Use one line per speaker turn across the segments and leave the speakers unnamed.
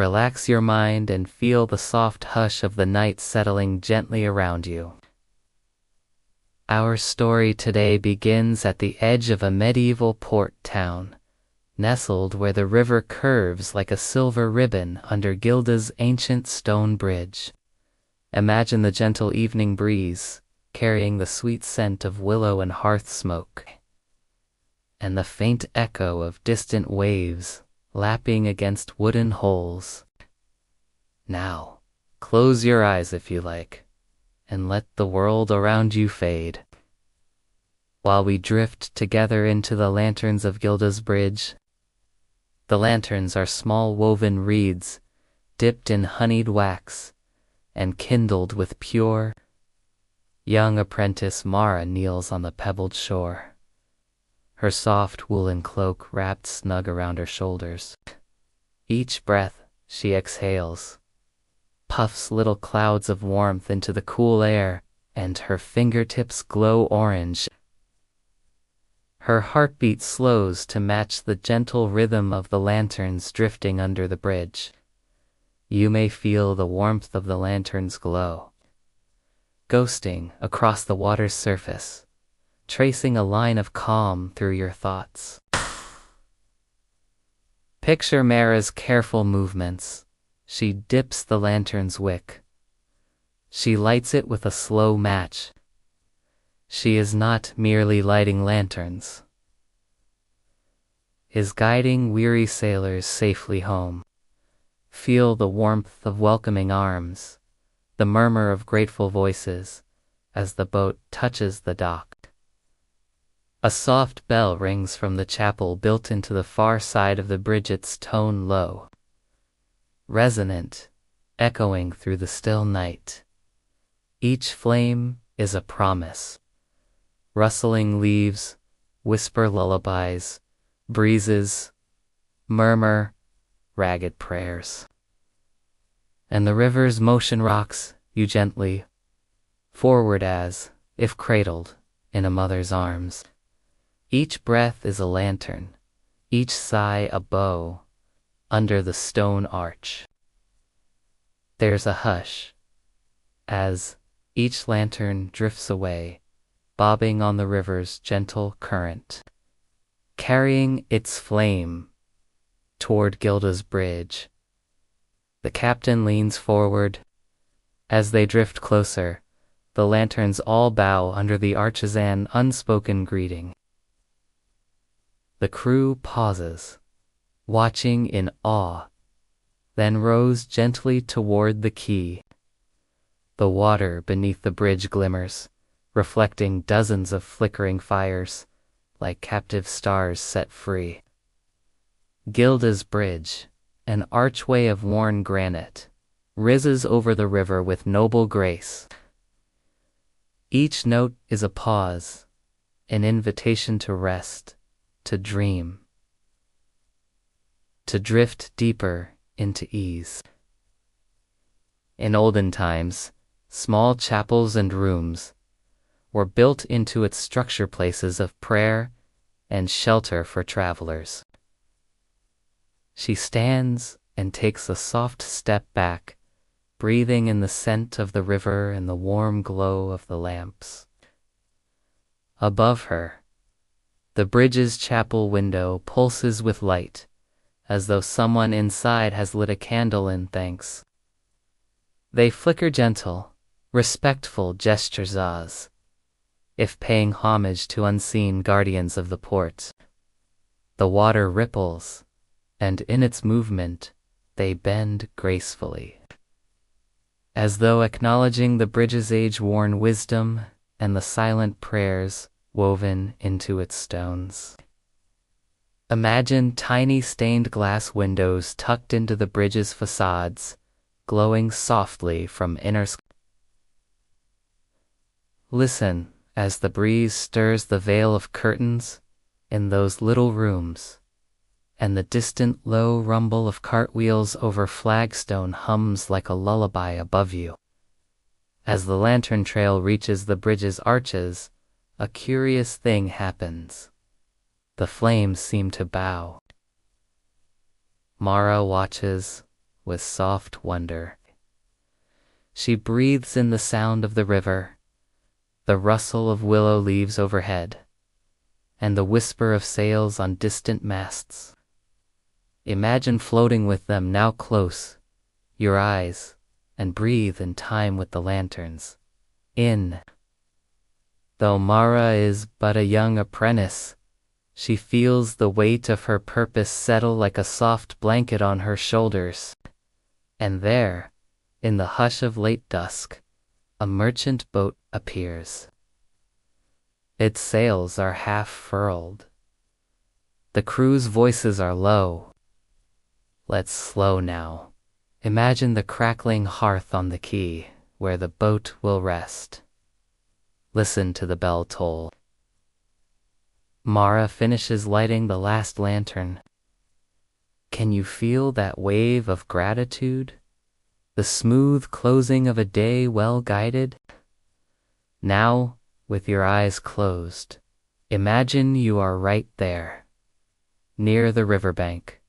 Relax your mind and feel the soft hush of the night settling gently around you. Our story today begins at the edge of a medieval port town, nestled where the river curves like a silver ribbon under Gilda's ancient stone bridge. Imagine the gentle evening breeze, carrying the sweet scent of willow and hearth smoke, and the faint echo of distant waves lapping against wooden hulls. Now, close your eyes if you like, and let the world around you fade, while we drift together into the lanterns of Gilda's bridge. The lanterns are small woven reeds, dipped in honeyed wax, and kindled with pure. Young apprentice Mara kneels on the pebbled shore, her soft woolen cloak wrapped snug around her shoulders. Each breath she exhales puffs little clouds of warmth into the cool air, and her fingertips glow orange. Her heartbeat slows to match the gentle rhythm of the lanterns drifting under the bridge. You may feel the warmth of the lantern's glow, ghosting across the water's surface, tracing a line of calm through your thoughts. Picture Mara's careful movements. She dips the lantern's wick. She lights it with a slow match. She is not merely lighting lanterns, is guiding weary sailors safely home. Feel the warmth of welcoming arms, the murmur of grateful voices as the boat touches the dock. A soft bell rings from the chapel built into the far side of the bridge, its tone low, resonant, echoing through the still night. Each flame is a promise. Rustling leaves whisper lullabies, breezes murmur ragged prayers. And the river's motion rocks you gently forward as if cradled in a mother's arms. Each breath is a lantern, each sigh a bow under the stone arch. There's a hush as each lantern drifts away, bobbing on the river's gentle current, carrying its flame toward Gilda's bridge. The captain leans forward. As they drift closer, the lanterns all bow under the arch's an unspoken greeting. The crew pauses, watching in awe, then rows gently toward the quay. The water beneath the bridge glimmers, reflecting dozens of flickering fires, like captive stars set free. Gilda's bridge, an archway of worn granite, rises over the river with noble grace. Each note is a pause, an invitation to rest, to dream, to drift deeper into ease. In olden times, small chapels and rooms were built into its structure, places of prayer and shelter for travelers. She stands and takes a soft step back, breathing in the scent of the river and the warm glow of the lamps. Above her, the bridge's chapel window pulses with light, as though someone inside has lit a candle in thanks. They flicker gentle, respectful gestures as if paying homage to unseen guardians of the port. The water ripples, and in its movement, they bend gracefully, as though acknowledging the bridge's age-worn wisdom and the silent prayers woven into its stones. Imagine tiny stained glass windows tucked into the bridge's facades, glowing softly from inner sky. Listen as the breeze stirs the veil of curtains in those little rooms, and the distant low rumble of cartwheels over flagstone hums like a lullaby above you. As the lantern trail reaches the bridge's arches, a curious thing happens. The flames seem to bow. Mara watches, with soft wonder. She breathes in the sound of the river, the rustle of willow leaves overhead, and the whisper of sails on distant masts. Imagine floating with them now close, your eyes, and breathe in time with the lanterns. In. Though Mara is but a young apprentice, she feels the weight of her purpose settle like a soft blanket on her shoulders. And there, in the hush of late dusk, a merchant boat appears. Its sails are half furled. The crew's voices are low. Let's slow now. Imagine the crackling hearth on the quay, where the boat will rest. Listen to the bell toll. Mara finishes lighting the last lantern. Can you feel that wave of gratitude? The smooth closing of a day well guided? Now, with your eyes closed, imagine you are right there, near the riverbank,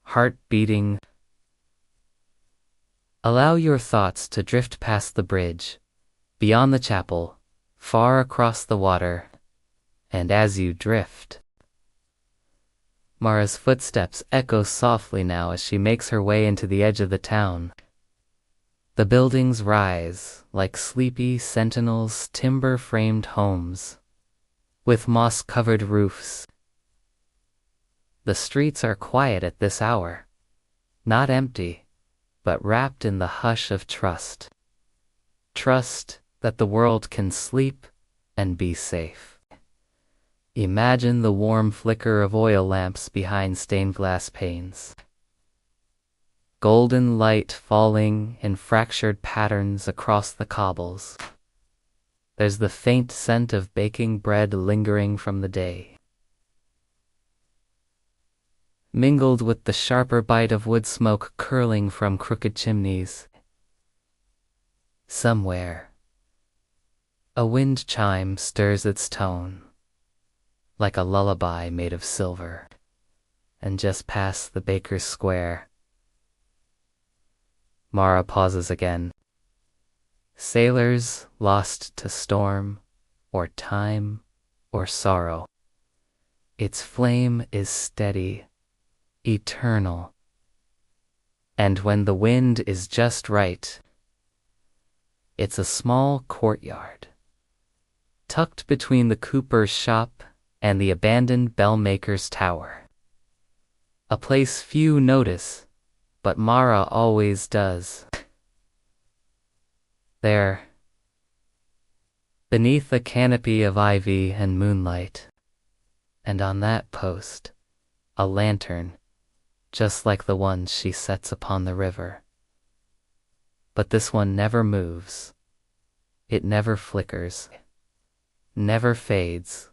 heart beating. Allow your thoughts to drift past the bridge, beyond the chapel, far across the water, and as you drift, Mara's footsteps echo softly now as she makes her way into the edge of the town. The buildings rise like sleepy sentinels, timber-framed homes, with moss-covered roofs. The streets are quiet at this hour, not empty, but wrapped in the hush of trust. Trust that the world can sleep and be safe. Imagine the warm flicker of oil lamps behind stained glass panes. Golden light falling in fractured patterns across the cobbles. There's the faint scent of baking bread lingering from the day, mingled with the sharper bite of wood smoke curling from crooked chimneys. Somewhere, a wind chime stirs its tone, like a lullaby made of silver, and just past the baker's square, Mara pauses again. Sailors lost to storm, or time, or sorrow. Its flame is steady, eternal. And when the wind is just right, it's a small courtyard, tucked between the cooper's shop and the abandoned bellmaker's tower. A place few notice, but Mara always does. There, beneath a canopy of ivy and moonlight, and on that post, a lantern, just like the ones she sets upon the river. But this one never moves. It never flickers, never fades.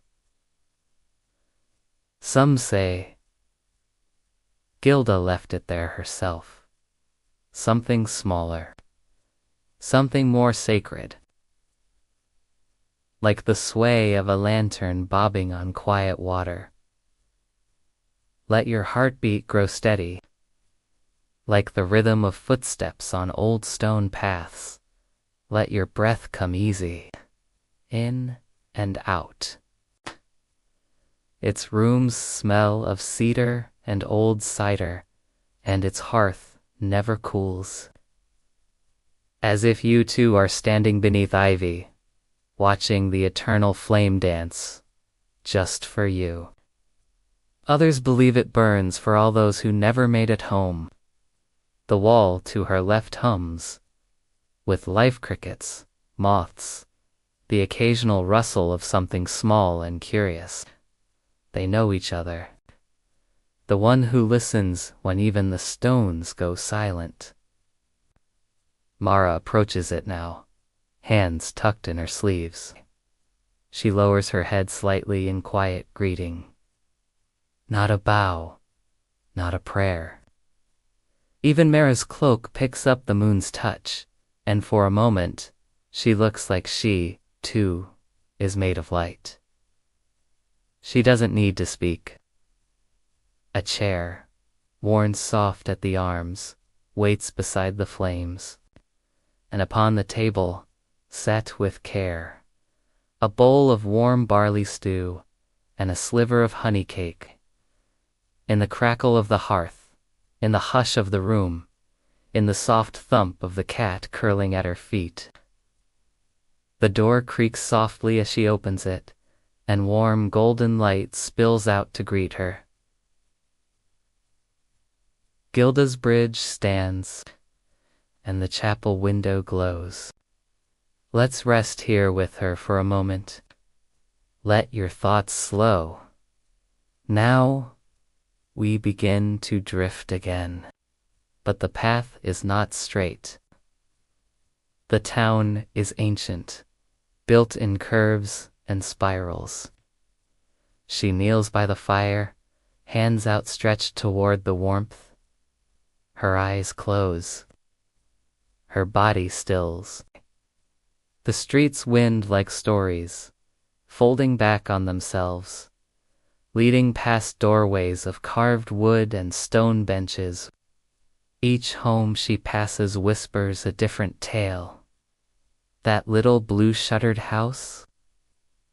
Some say Gilda left it there herself. Something smaller, something more sacred, like the sway of a lantern bobbing on quiet water. Let your heartbeat grow steady, like the rhythm of footsteps on old stone paths. Let your breath come easy, in and out. Its rooms smell of cedar and old cider, and its hearth never cools. As if you too are standing beneath ivy, watching the eternal flame dance, just for you. Others believe it burns for all those who never made it home. The wall to her left hums, with life crickets, moths, the occasional rustle of something small and curious. They know each other. The one who listens when even the stones go silent. Mara approaches it now, hands tucked in her sleeves. She lowers her head slightly in quiet greeting. Not a bow, not a prayer. Even Mara's cloak picks up the moon's touch, and for a moment, she looks like she, too, is made of light. She doesn't need to speak. A chair, worn soft at the arms, waits beside the flames, and upon the table, set with care, a bowl of warm barley stew and a sliver of honey cake. In the crackle of the hearth, in the hush of the room, in the soft thump of the cat curling at her feet. The door creaks softly as she opens it, and warm golden light spills out to greet her. Gilda's bridge stands, and the chapel window glows. Let's rest here with her for a moment. Let your thoughts slow. Now we begin to drift again, but the path is not straight. The town is ancient, built in curves and spirals. She kneels by the fire, hands outstretched toward the warmth. Her eyes close. Her body stills. The streets wind like stories, folding back on themselves, leading past doorways of carved wood and stone benches. Each home she passes whispers a different tale. That little blue-shuttered house?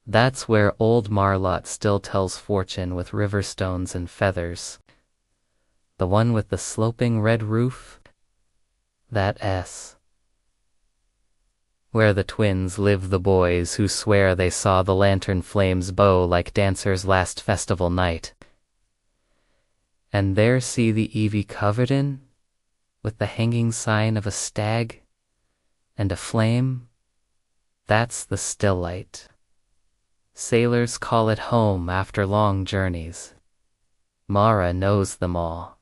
That's where old Marlot still tells fortune with river stones and feathers. The one with the sloping red roof? That S. Where the twins live, the boys who swear they saw the lantern flames bow like dancers last festival night. And there see the Evie covered in, with the hanging sign of a stag and a flame. That's the still light. Sailors call it home after long journeys. Mara knows them all.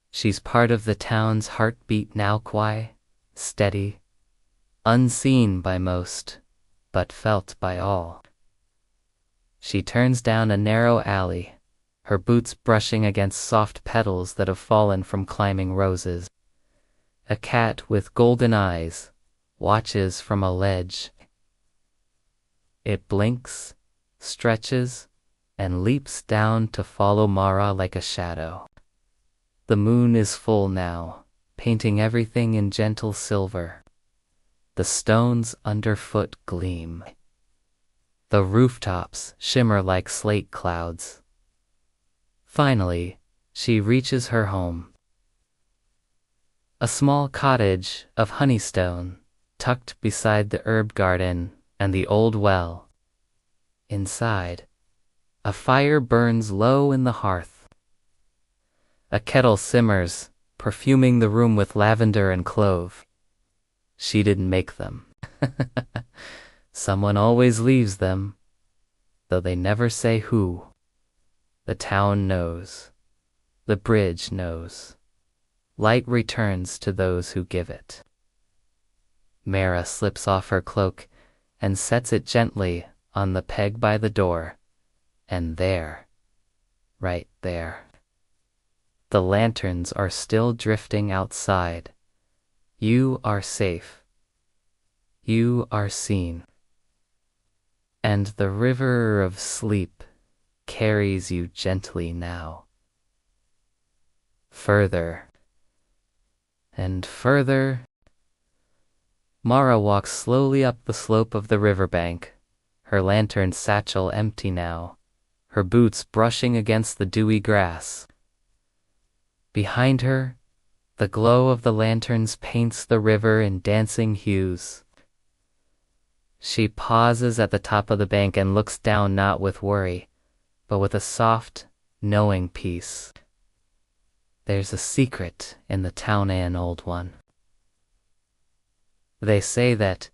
She's part of the town's heartbeat now, steady, unseen by most, but felt by all. She turns down a narrow alley, her boots brushing against soft petals that have fallen from climbing roses. A cat with golden eyes watches from a ledge. It blinks, stretches, and leaps down to follow Mara like a shadow. The moon is full now, painting everything in gentle silver. The stones underfoot gleam. The rooftops shimmer like slate clouds. Finally, she reaches her home. A small cottage of honeystone, tucked beside the herb garden and the old well. Inside, a fire burns low in the hearth. A kettle simmers, perfuming the room with lavender and clove. She didn't make them. Someone always leaves them, though they never say who. The town knows. The bridge knows. Light returns to those who give it. Mara slips off her cloak and sets it gently on the peg by the door. And there, right there, the lanterns are still drifting outside. You are safe. You are seen. And the river of sleep carries you gently now. Further and further. Mara walks slowly up the slope of the riverbank, her lantern satchel empty now, her boots brushing against the dewy grass. Behind her, the glow of the lanterns paints the river in dancing hues. She pauses at the top of the bank and looks down not with worry, but with a soft, knowing peace. There's a secret in the town inn, old one. They say that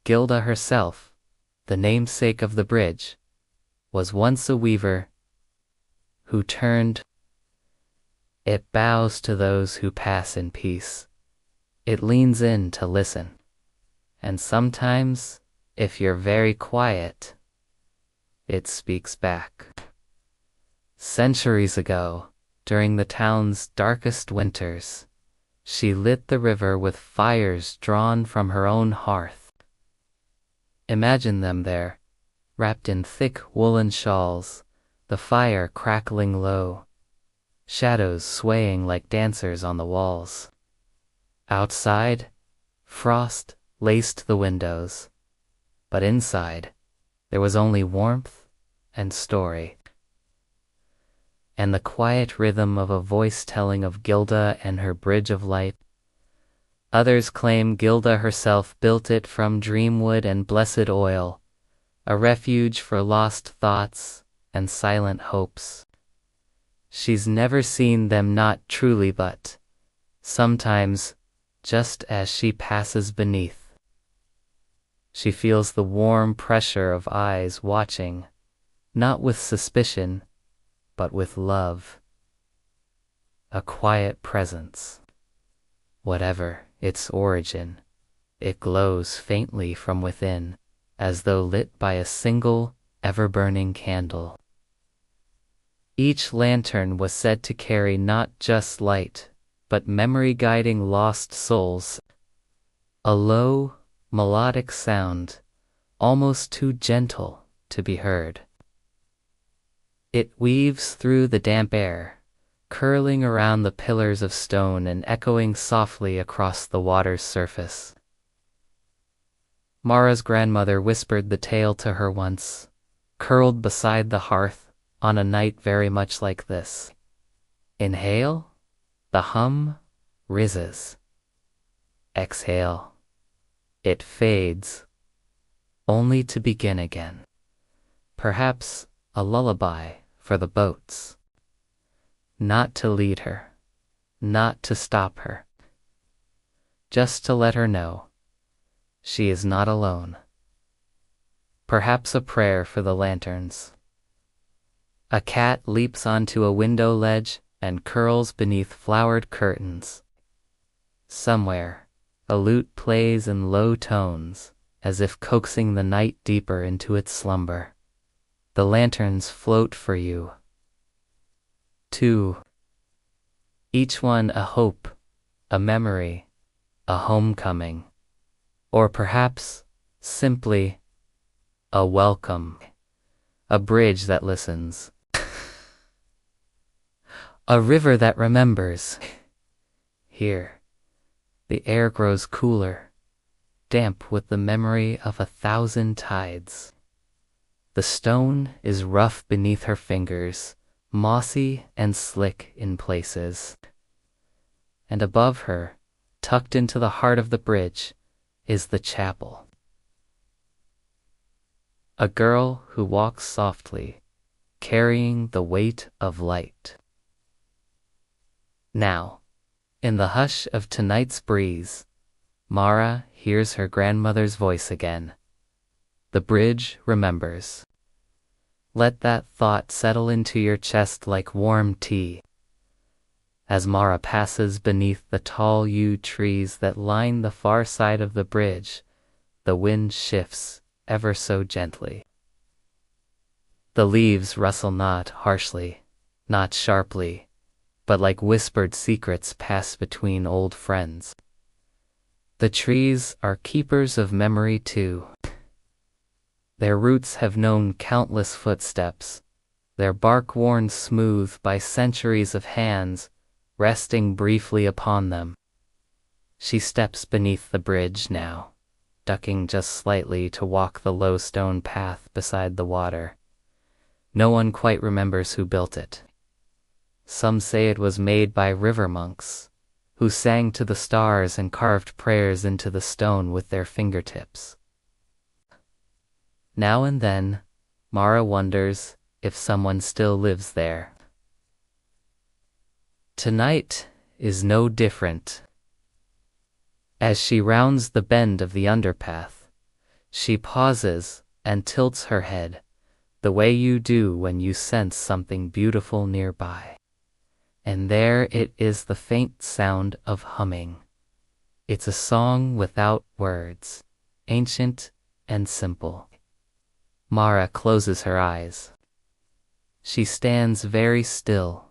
Gilda herself, the namesake of the bridge, was once a weaver who turned. It bows to those who pass in peace. It leans in to listen. And sometimes, if you're very quiet, it speaks back. Centuries ago, during the town's darkest winters, she lit the river with fires drawn from her own hearth. Imagine them there, wrapped in thick woolen shawls, the fire crackling low, shadows swaying like dancers on the walls. Outside, frost laced the windows, but inside, there was only warmth and story, and the quiet rhythm of a voice telling of Gilda and her bridge of light. Others claim Gilda herself built it from dreamwood and blessed oil, a refuge for lost thoughts and silent hopes. She's never seen them, not truly, but sometimes, just as she passes beneath, she feels the warm pressure of eyes watching, not with suspicion, but with love. A quiet presence. Whatever its origin, it glows faintly from within, as though lit by a single, ever-burning candle. Each lantern was said to carry not just light, but memory guiding lost souls. A low, melodic sound, almost too gentle to be heard. It weaves through the damp air, curling around the pillars of stone and echoing softly across the water's surface. Mara's grandmother whispered the tale to her once, curled beside the hearth on a night very much like this. Inhale, the hum rises. Exhale, it fades, only to begin again. Perhaps a lullaby for the boats. Not to lead her, not to stop her, just to let her know she is not alone. Perhaps a prayer for the lanterns. A cat leaps onto a window ledge and curls beneath flowered curtains. Somewhere, a lute plays in low tones, as if coaxing the night deeper into its slumber. The lanterns float for you. 2. Each one a hope, a memory, a homecoming, or perhaps, simply, a welcome, a bridge that listens, a river that remembers. Here, the air grows cooler, damp with the memory of 1,000 tides. The stone is rough beneath her fingers, mossy and slick in places. And above her, tucked into the heart of the bridge, is the chapel. A girl who walks softly, carrying the weight of light. Now, in the hush of tonight's breeze, Mara hears her grandmother's voice again. The bridge remembers. Let that thought settle into your chest like warm tea. As Mara passes beneath the tall yew trees that line the far side of the bridge, the wind shifts ever so gently. The leaves rustle not harshly, not sharply, but like whispered secrets passed between old friends. The trees are keepers of memory too. Their roots have known countless footsteps, their bark worn smooth by centuries of hands resting briefly upon them. She steps beneath the bridge now, ducking just slightly to walk the low stone path beside the water. No one quite remembers who built it. Some say it was made by river monks, who sang to the stars and carved prayers into the stone with their fingertips. Now and then, Mara wonders if someone still lives there. Tonight is no different. As she rounds the bend of the underpath, she pauses and tilts her head, the way you do when you sense something beautiful nearby. And there it is, the faint sound of humming. It's a song without words, ancient and simple. Mara closes her eyes. She stands very still,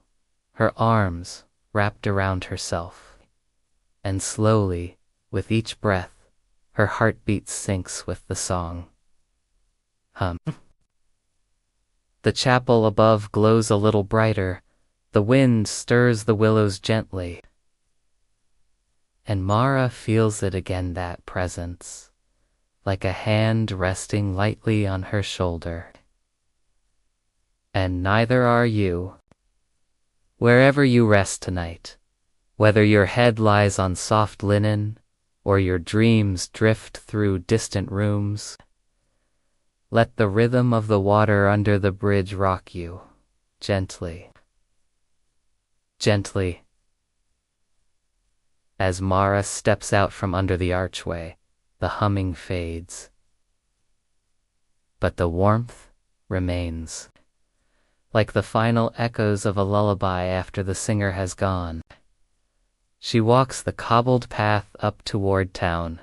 her arms wrapped around herself. And slowly, with each breath, her heartbeat syncs with the song. Hum. The chapel above glows a little brighter. The wind stirs the willows gently. And Mara feels it again, that presence, like a hand resting lightly on her shoulder. And neither are you. Wherever you rest tonight, whether your head lies on soft linen or your dreams drift through distant rooms, let the rhythm of the water under the bridge rock you, gently, gently. As Mara steps out from under the archway, the humming fades. But the warmth remains, like the final echoes of a lullaby after the singer has gone. She walks the cobbled path up toward town,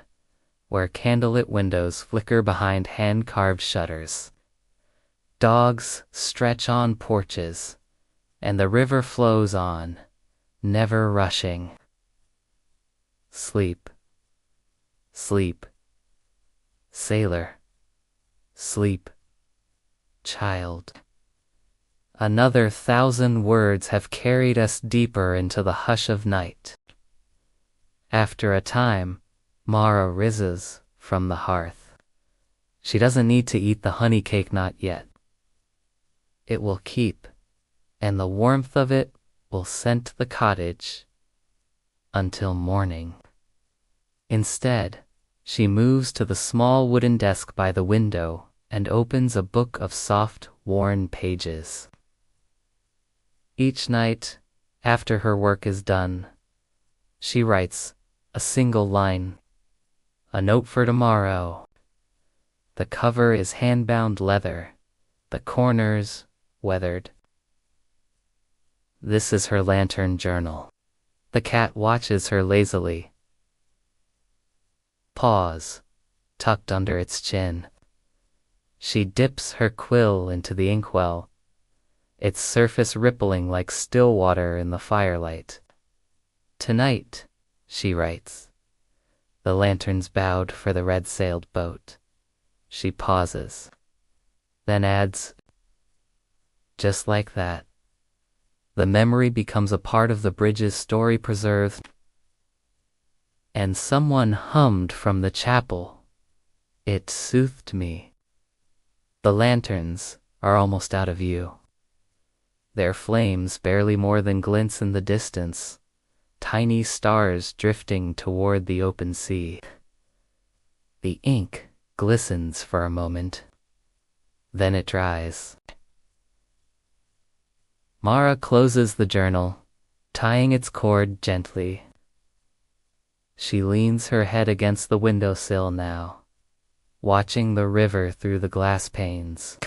where candlelit windows flicker behind hand-carved shutters. Dogs stretch on porches, and the river flows on, never rushing. Sleep, sleep, sailor, sleep, child. Another 1,000 words have carried us deeper into the hush of night. After a time, Mara rises from the hearth. She doesn't need to eat the honey cake, not yet. It will keep, and the warmth of it will scent the cottage until morning. Instead, she moves to the small wooden desk by the window and opens a book of soft, worn pages. Each night, after her work is done, she writes a single line, a note for tomorrow. The cover is hand-bound leather, the corners weathered. This is her lantern journal. The cat watches her lazily. Paws tucked under its chin. She dips her quill into the inkwell, its surface rippling like still water in the firelight. Tonight, she writes. The lanterns bowed for the red-sailed boat. She pauses, then adds, just like that. The memory becomes a part of the bridge's story preserved. And someone hummed from the chapel. It soothed me. The lanterns are almost out of view. Their flames barely more than glints in the distance, tiny stars drifting toward the open sea. The ink glistens for a moment. Then it dries. Mara closes the journal, tying its cord gently. She leans her head against the windowsill now, watching the river through the glass panes.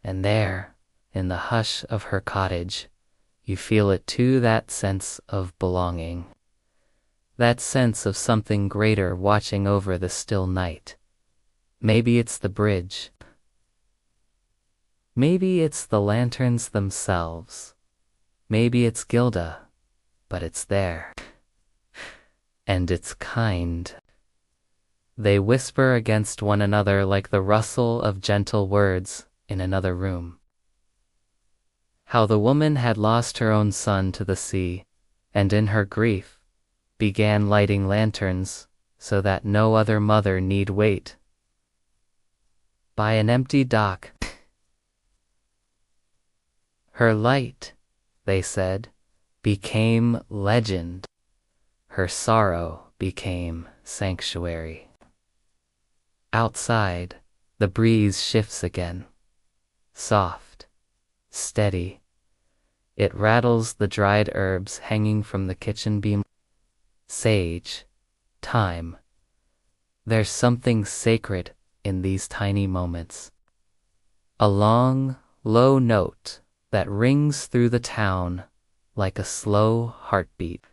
And there, in the hush of her cottage, you feel it too, that sense of belonging. That sense of something greater watching over the still night. Maybe it's the bridge. Maybe it's the lanterns themselves. Maybe it's Gilda, but it's there. And it's kind. They whisper against one another like the rustle of gentle words in another room. How the woman had lost her own son to the sea, and in her grief began lighting lanterns so that no other mother need wait by an empty dock. Her light, they said, became legend. Her sorrow became sanctuary. Outside, the breeze shifts again. Soft, steady. It rattles the dried herbs hanging from the kitchen beam. Sage, thyme. There's something sacred in these tiny moments. A long, low note that rings through the town like a slow heartbeat.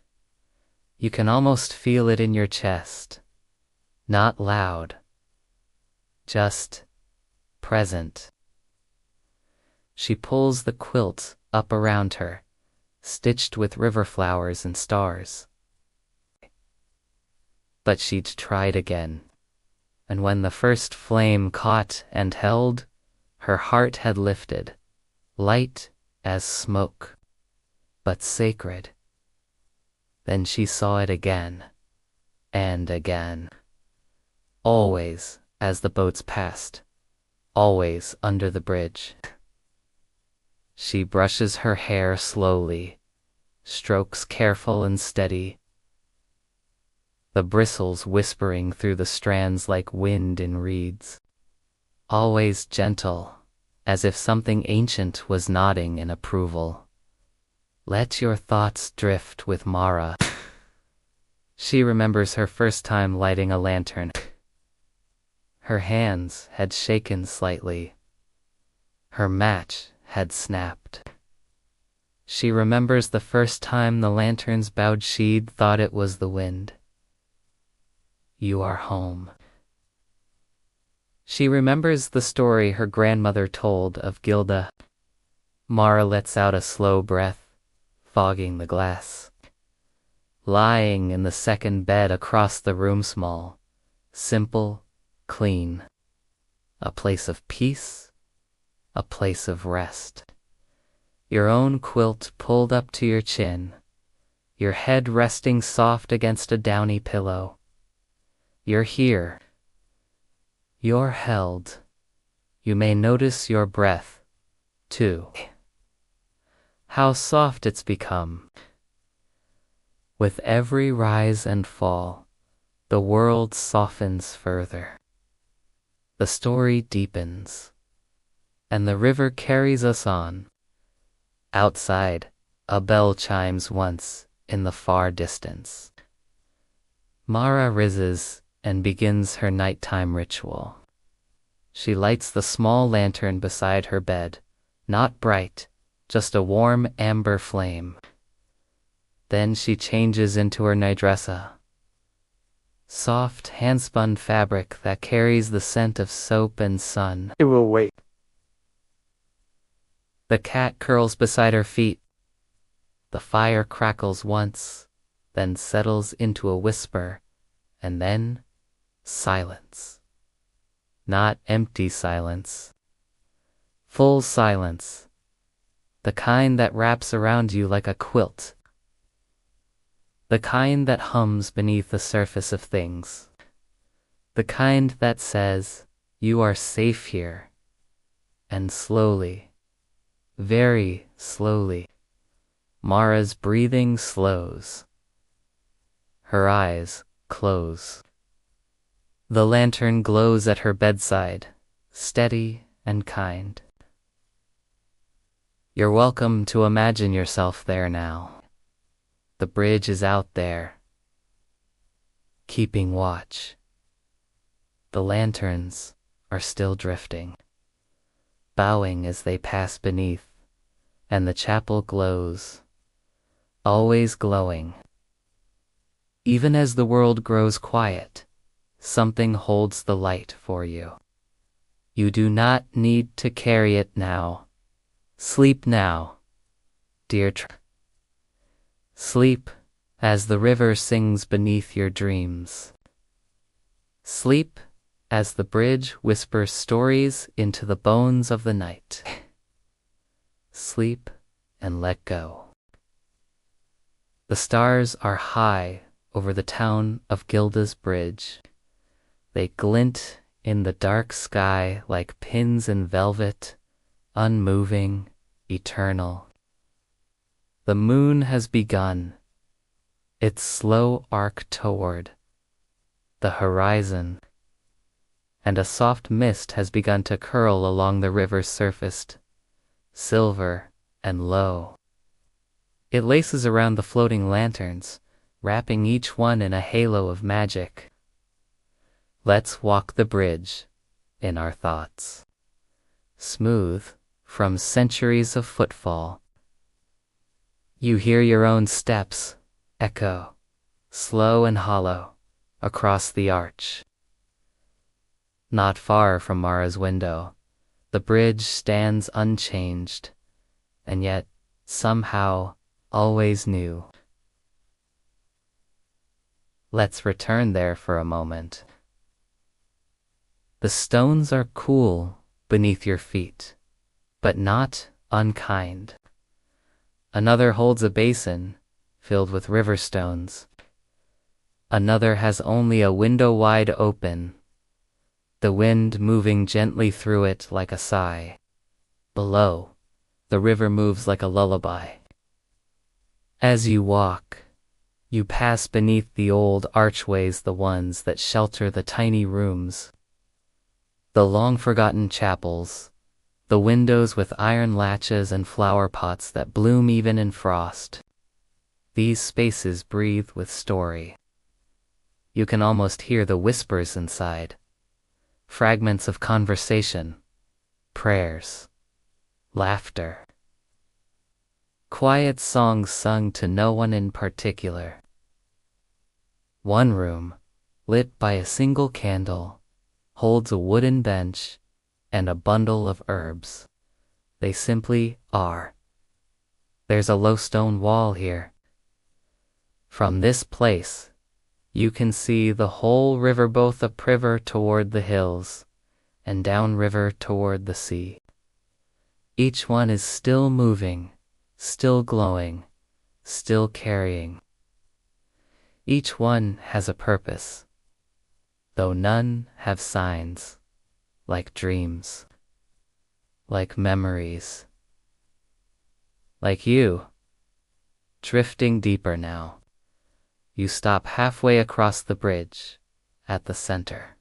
You can almost feel it in your chest. Not loud, just present. She pulls the quilt up around her, stitched with river flowers and stars. But she'd tried again, and when the first flame caught and held, her heart had lifted, light as smoke, but sacred. Then she saw it again, and again. Always as the boats passed, always under the bridge. She brushes her hair slowly, strokes careful and steady, the bristles whispering through the strands like wind in reeds. Always gentle, as if something ancient was nodding in approval. Let your thoughts drift with Mara. She remembers her first time lighting a lantern. Her hands had shaken slightly. Her match had snapped. She remembers the first time the lantern's bowed sheet thought it was the wind. You are home. She remembers the story her grandmother told of Gilda. Mara lets out a slow breath, fogging the glass. Lying in the second bed across the room, small, simple, clean. A place of peace, a place of rest. Your own quilt pulled up to your chin, your head resting soft against a downy pillow. You're here. You're held. You may notice your breath, too. How soft it's become. With every rise and fall, the world softens further. The story deepens, and the river carries us on. Outside, a bell chimes once in the far distance. Mara rises and begins her nighttime ritual. She lights the small lantern beside her bed, not bright, just a warm amber flame. Then she changes into her nightdressa, soft handspun fabric that carries the scent of soap and sun.
It will wait.
The cat curls beside her feet. The fire crackles once, then settles into a whisper, and then silence. Not empty silence. Full silence. The kind that wraps around you like a quilt. The kind that hums beneath the surface of things. The kind that says, you are safe here. And slowly, very slowly, Mara's breathing slows. Her eyes close. The lantern glows at her bedside, steady and kind. You're welcome to imagine yourself there now. The bridge is out there, keeping watch. The lanterns are still drifting, bowing as they pass beneath, and the chapel glows, always glowing. Even as the world grows quiet, something holds the light for you. You do not need to carry it now. Sleep now, dear Sleep as the river sings beneath your dreams. Sleep as the bridge whispers stories into the bones of the night. Sleep and let go. The stars are high over the town of Gilda's bridge. They glint in the dark sky like pins in velvet, unmoving, eternal. The moon has begun its slow arc toward the horizon, and a soft mist has begun to curl along the river's surface, silver and low. It laces around the floating lanterns, wrapping each one in a halo of magic. Let's walk the bridge in our thoughts, smooth from centuries of footfall. You hear your own steps echo, slow and hollow, across the arch. Not far from Mara's window, the bridge stands unchanged, and yet somehow always new. Let's return there for a moment. The stones are cool beneath your feet, but not unkind. Another holds a basin, filled with river stones. Another has only a window wide open, the wind moving gently through it like a sigh. Below, the river moves like a lullaby. As you walk, you pass beneath the old archways, the ones that shelter the tiny rooms, the long-forgotten chapels, the windows with iron latches and flower pots that bloom even in frost. These spaces breathe with story. You can almost hear the whispers inside, fragments of conversation, prayers, laughter, quiet songs sung to no one in particular. One room, lit by a single candle, holds a wooden bench and a bundle of herbs. They simply are. There's a low stone wall here. From this place, you can see the whole river, both upriver toward the hills and downriver toward the sea. Each one is still moving, still glowing, still carrying. Each one has a purpose, though none have signs, like dreams, like memories, like you, drifting deeper now. You stop halfway across the bridge, at the center.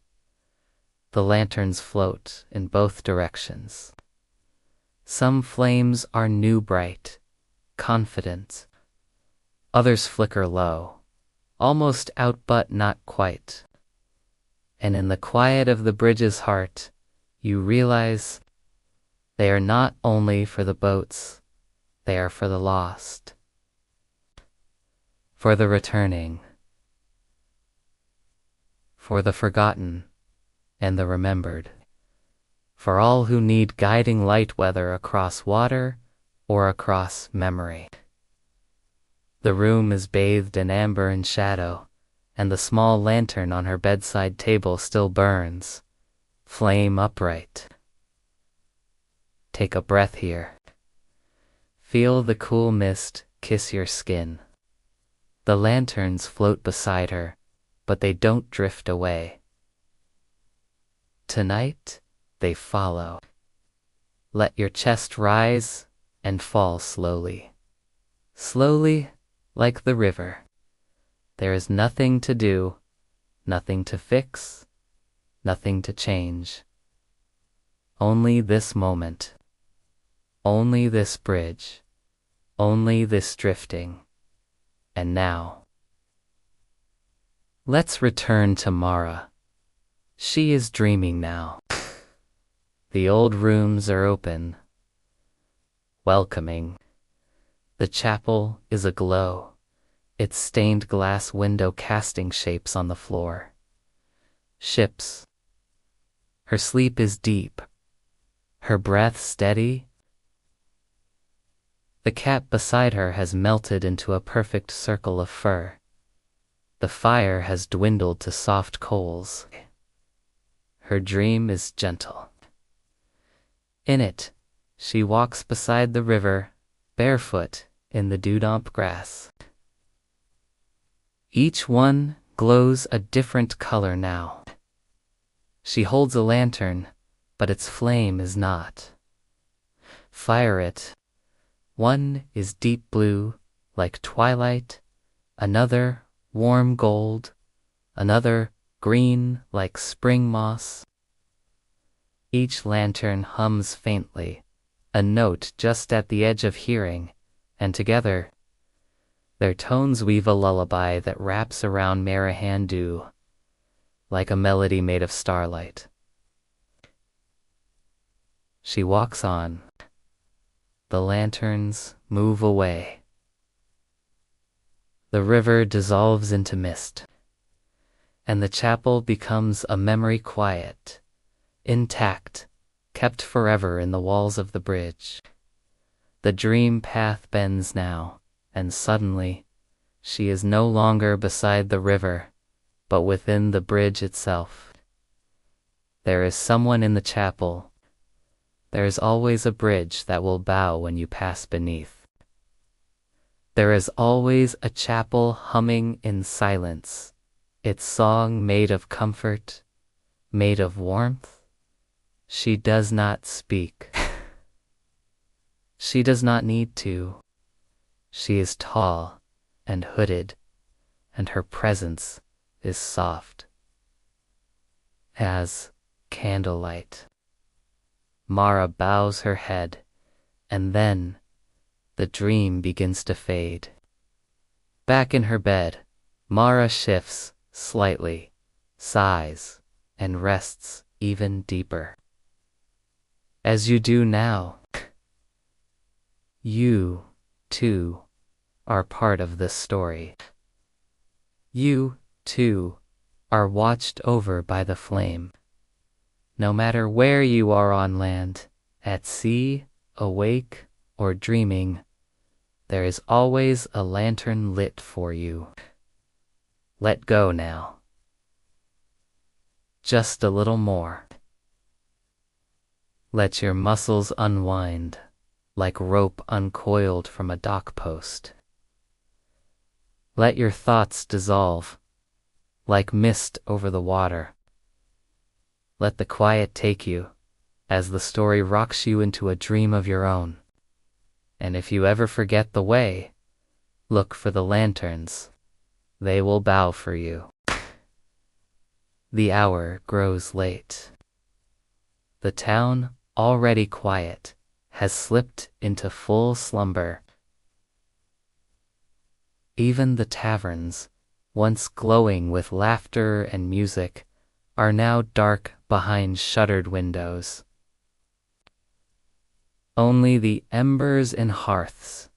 The lanterns float in both directions. Some flames are new, bright, confident. Others flicker low, almost out but not quite. And in the quiet of the bridge's heart, you realize they are not only for the boats, they are for the lost, for the returning, for the forgotten and the remembered, for all who need guiding light, whether across water or across memory. The room is bathed in amber and shadow, and the small lantern on her bedside table still burns, flame upright. Take a breath here. Feel the cool mist kiss your skin. The lanterns float beside her, but they don't drift away. Tonight, they follow. Let your chest rise and fall slowly. Slowly, like the river. There is nothing to do, nothing to fix, nothing to change. Only this moment. Only this bridge. Only this drifting. And now. Let's return to Mara. She is dreaming now. The old rooms are open, welcoming. The chapel is aglow, its stained glass window casting shapes on the floor. Ships. Her sleep is deep, her breath steady. The cat beside her has melted into a perfect circle of fur. The fire has dwindled to soft coals. Her dream is gentle. In it, she walks beside the river, barefoot in the dewdamp grass. Each one glows a different color now. She holds a lantern, but its flame is not. Fire it. One is deep blue, like twilight, another warm gold, another green like spring moss. Each lantern hums faintly, a note just at the edge of hearing, and together, their tones weave a lullaby that wraps around Marahandu, like a melody made of starlight. She walks on. The lanterns move away. The river dissolves into mist, and the chapel becomes a memory quiet, intact, kept forever in the walls of the bridge. The dream path bends now, and suddenly, she is no longer beside the river, but within the bridge itself. There is someone in the chapel. There is always a bridge that will bow when you pass beneath. There is always a chapel humming in silence, its song made of comfort, made of warmth. She does not speak. She does not need to. She is tall and hooded, and her presence is soft as candlelight. Mara bows her head, and then the dream begins to fade. Back in her bed, Mara shifts slightly, sighs, and rests even deeper. As you do now, you, too, are part of this story. You, too, are watched over by the flame. No matter where you are on land, at sea, awake, or dreaming, there is always a lantern lit for you. Let go now. Just a little more. Let your muscles unwind, like rope uncoiled from a dock post. Let your thoughts dissolve, like mist over the water. Let the quiet take you, as the story rocks you into a dream of your own. And if you ever forget the way, look for the lanterns. They will bow for you. The hour grows late. The town, already quiet, has slipped into full slumber. Even the taverns, once glowing with laughter and music, are now dark behind shuttered windows. Only the embers in hearths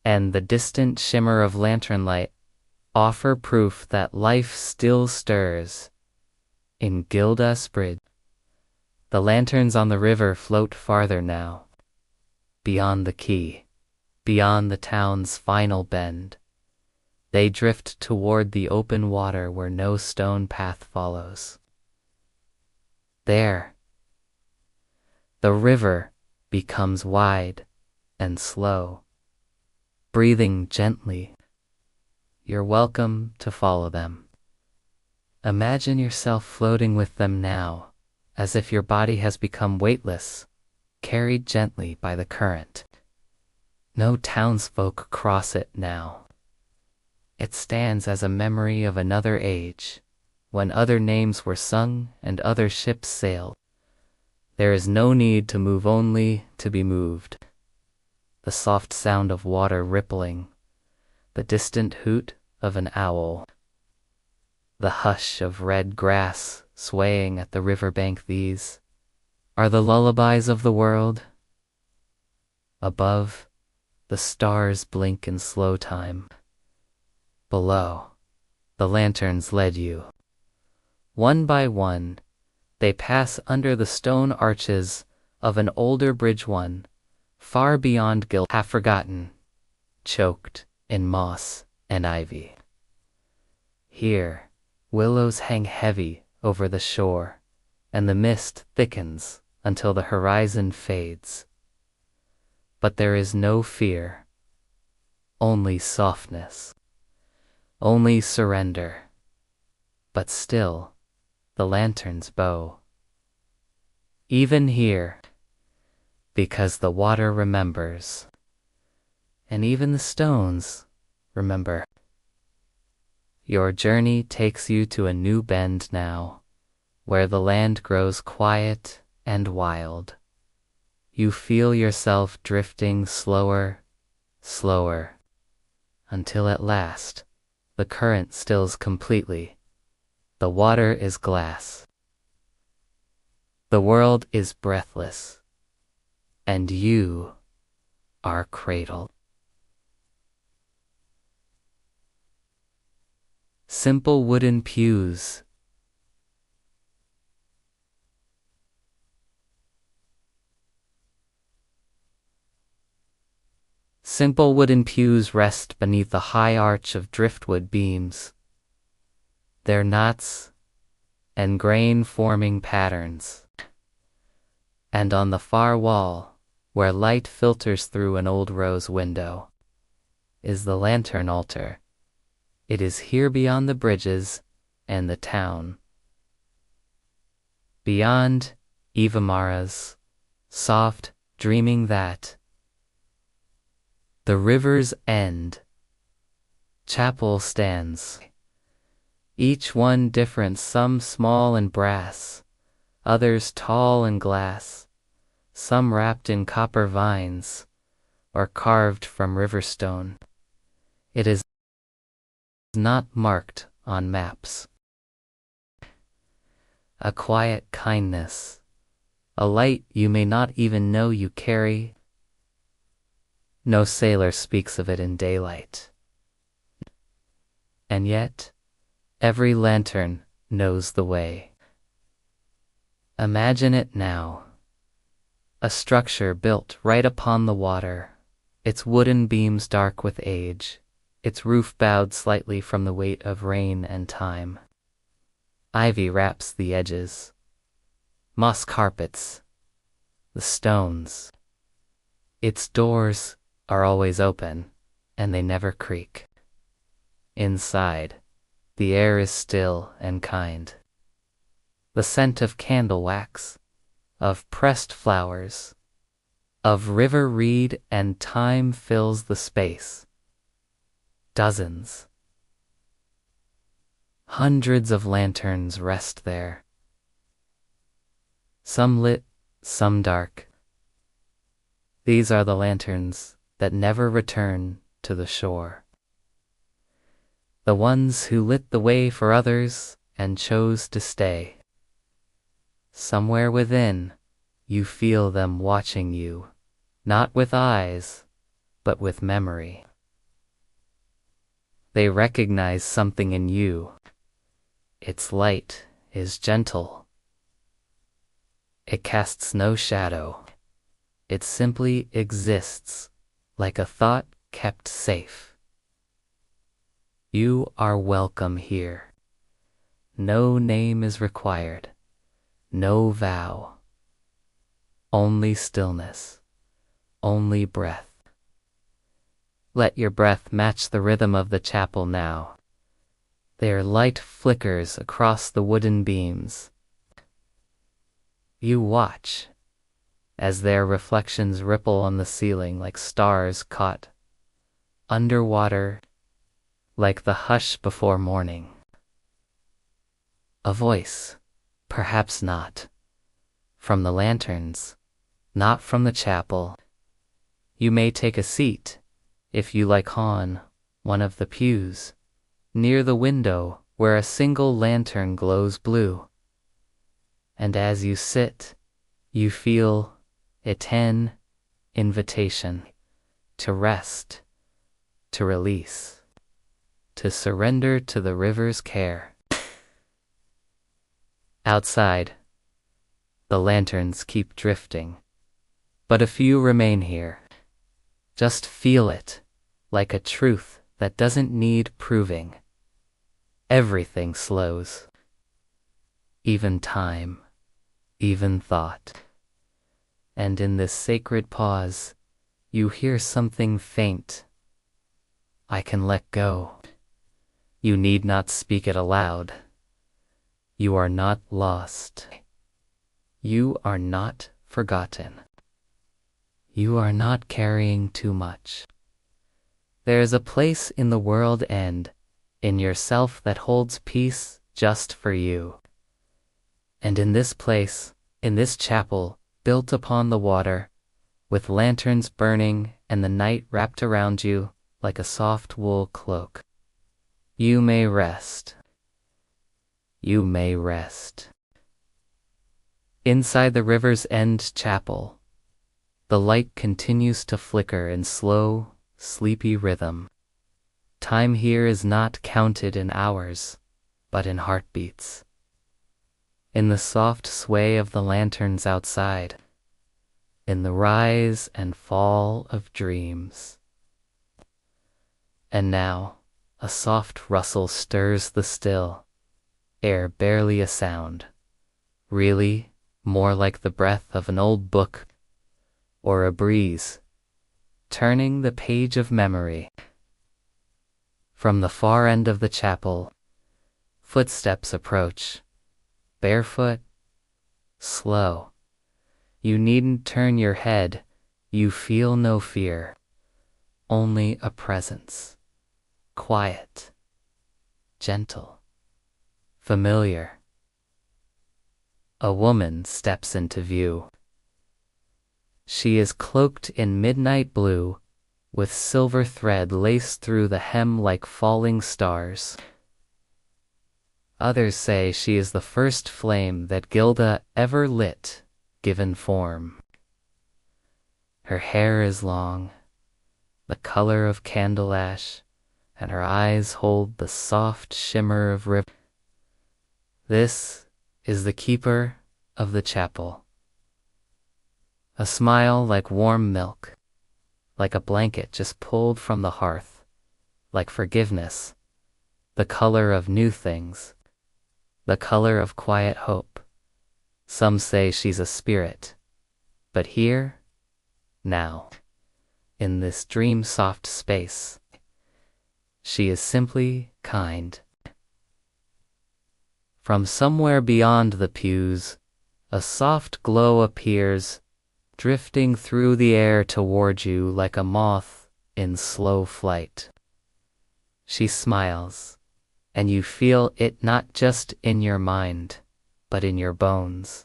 and the distant shimmer of lantern light offer proof that life still stirs. In Gilda Sprid, the lanterns on the river float farther now, beyond the quay, beyond the town's final bend. They drift toward the open water where no stone path follows. There, the river becomes wide and slow, breathing gently. You're welcome to follow them. Imagine yourself floating with them now, as if your body has become weightless, carried gently by the current. No townsfolk cross it now. It stands as a memory of another age, when other names were sung and other ships sailed. There is no need to move, only to be moved. The soft sound of water rippling, the distant hoot of an owl, the hush of red grass swaying at the riverbank, these are the lullabies of the world. Above, the stars blink in slow time. Below, the lanterns lead you. One by one, they pass under the stone arches of an older bridge, one far beyond Gilda, half forgotten, choked in moss and ivy. Here, willows hang heavy over the shore, and the mist thickens until the horizon fades. But there is no fear, only softness, only surrender. But still, the lanterns bow. Even here, because the water remembers, and even the stones remember. Your journey takes you to a new bend now, where the land grows quiet and wild. You feel yourself drifting slower, slower, until at last the current stills completely. The water is glass. The world is breathless, and you are cradled. Simple wooden pews. Simple wooden pews rest beneath the high arch of driftwood beams, their knots and grain-forming patterns. And on the far wall, where light filters through an old rose window, is the lantern altar. It is here beyond the bridges and the town. Beyond Ivamara's soft dreaming that the river's end chapel stands, each one different, some small and brass, others tall and glass, some wrapped in copper vines or carved from river stone. It is not marked on maps. A quiet kindness, a light you may not even know you carry. No sailor speaks of it in daylight. And yet, every lantern knows the way. Imagine it now. A structure built right upon the water, its wooden beams dark with age, its roof bowed slightly from the weight of rain and time. Ivy wraps the edges, moss carpets the stones. Its doors are always open, and they never creak. Inside, the air is still and kind. The scent of candle wax, of pressed flowers, of river reed and thyme fills the space. Dozens, hundreds of lanterns rest there. Some lit, some dark. These are the lanterns that never return to the shore. The ones who lit the way for others and chose to stay. Somewhere within, you feel them watching you, not with eyes, but with memory. They recognize something in you. Its light is gentle. It casts no shadow. It simply exists, like a thought kept safe. You are welcome here. No name is required, no vow. Only stillness, only breath. Let your breath match the rhythm of the chapel now. Their light flickers across the wooden beams. You watch as their reflections ripple on the ceiling like stars caught underwater, like the hush before morning. A voice, perhaps not, from the lanterns, not from the chapel. You may take a seat, if you like, on one of the pews, near the window where a single lantern glows blue. And as you sit, you feel an invitation to rest, to release, to surrender to the river's care. Outside, the lanterns keep drifting, but a few remain here. Just feel it, like a truth that doesn't need proving. Everything slows. Even time, even thought. And in this sacred pause, you hear something faint. I can let go. You need not speak it aloud. You are not lost. You are not forgotten. You are not carrying too much. There is a place in the world and in yourself that holds peace just for you. And in this place, in this chapel, built upon the water, with lanterns burning and the night wrapped around you like a soft wool cloak, you may rest. You may rest. Inside the river's end chapel, the light continues to flicker in slow, sleepy rhythm. Time here is not counted in hours, but in heartbeats. In the soft sway of the lanterns outside, in the rise and fall of dreams. And now, a soft rustle stirs the still, air barely a sound, really more like the breath of an old book or a breeze turning the page of memory. From the far end of the chapel, footsteps approach, barefoot, slow. You needn't turn your head, you feel no fear, only a presence, quiet, gentle, familiar. A woman steps into view. She is cloaked in midnight blue, with silver thread laced through the hem like falling stars. Others say she is the first flame that Gilda ever lit, given form. Her hair is long, the color of candle ash, and her eyes hold the soft shimmer of river. This is the keeper of the chapel. A smile like warm milk, like a blanket just pulled from the hearth, like forgiveness, the color of new things, the color of quiet hope. Some say she's a spirit, but here, now, in this dream-soft space, she is simply kind. From somewhere beyond the pews, a soft glow appears, drifting through the air toward you like a moth in slow flight. She smiles, and you feel it not just in your mind, but in your bones.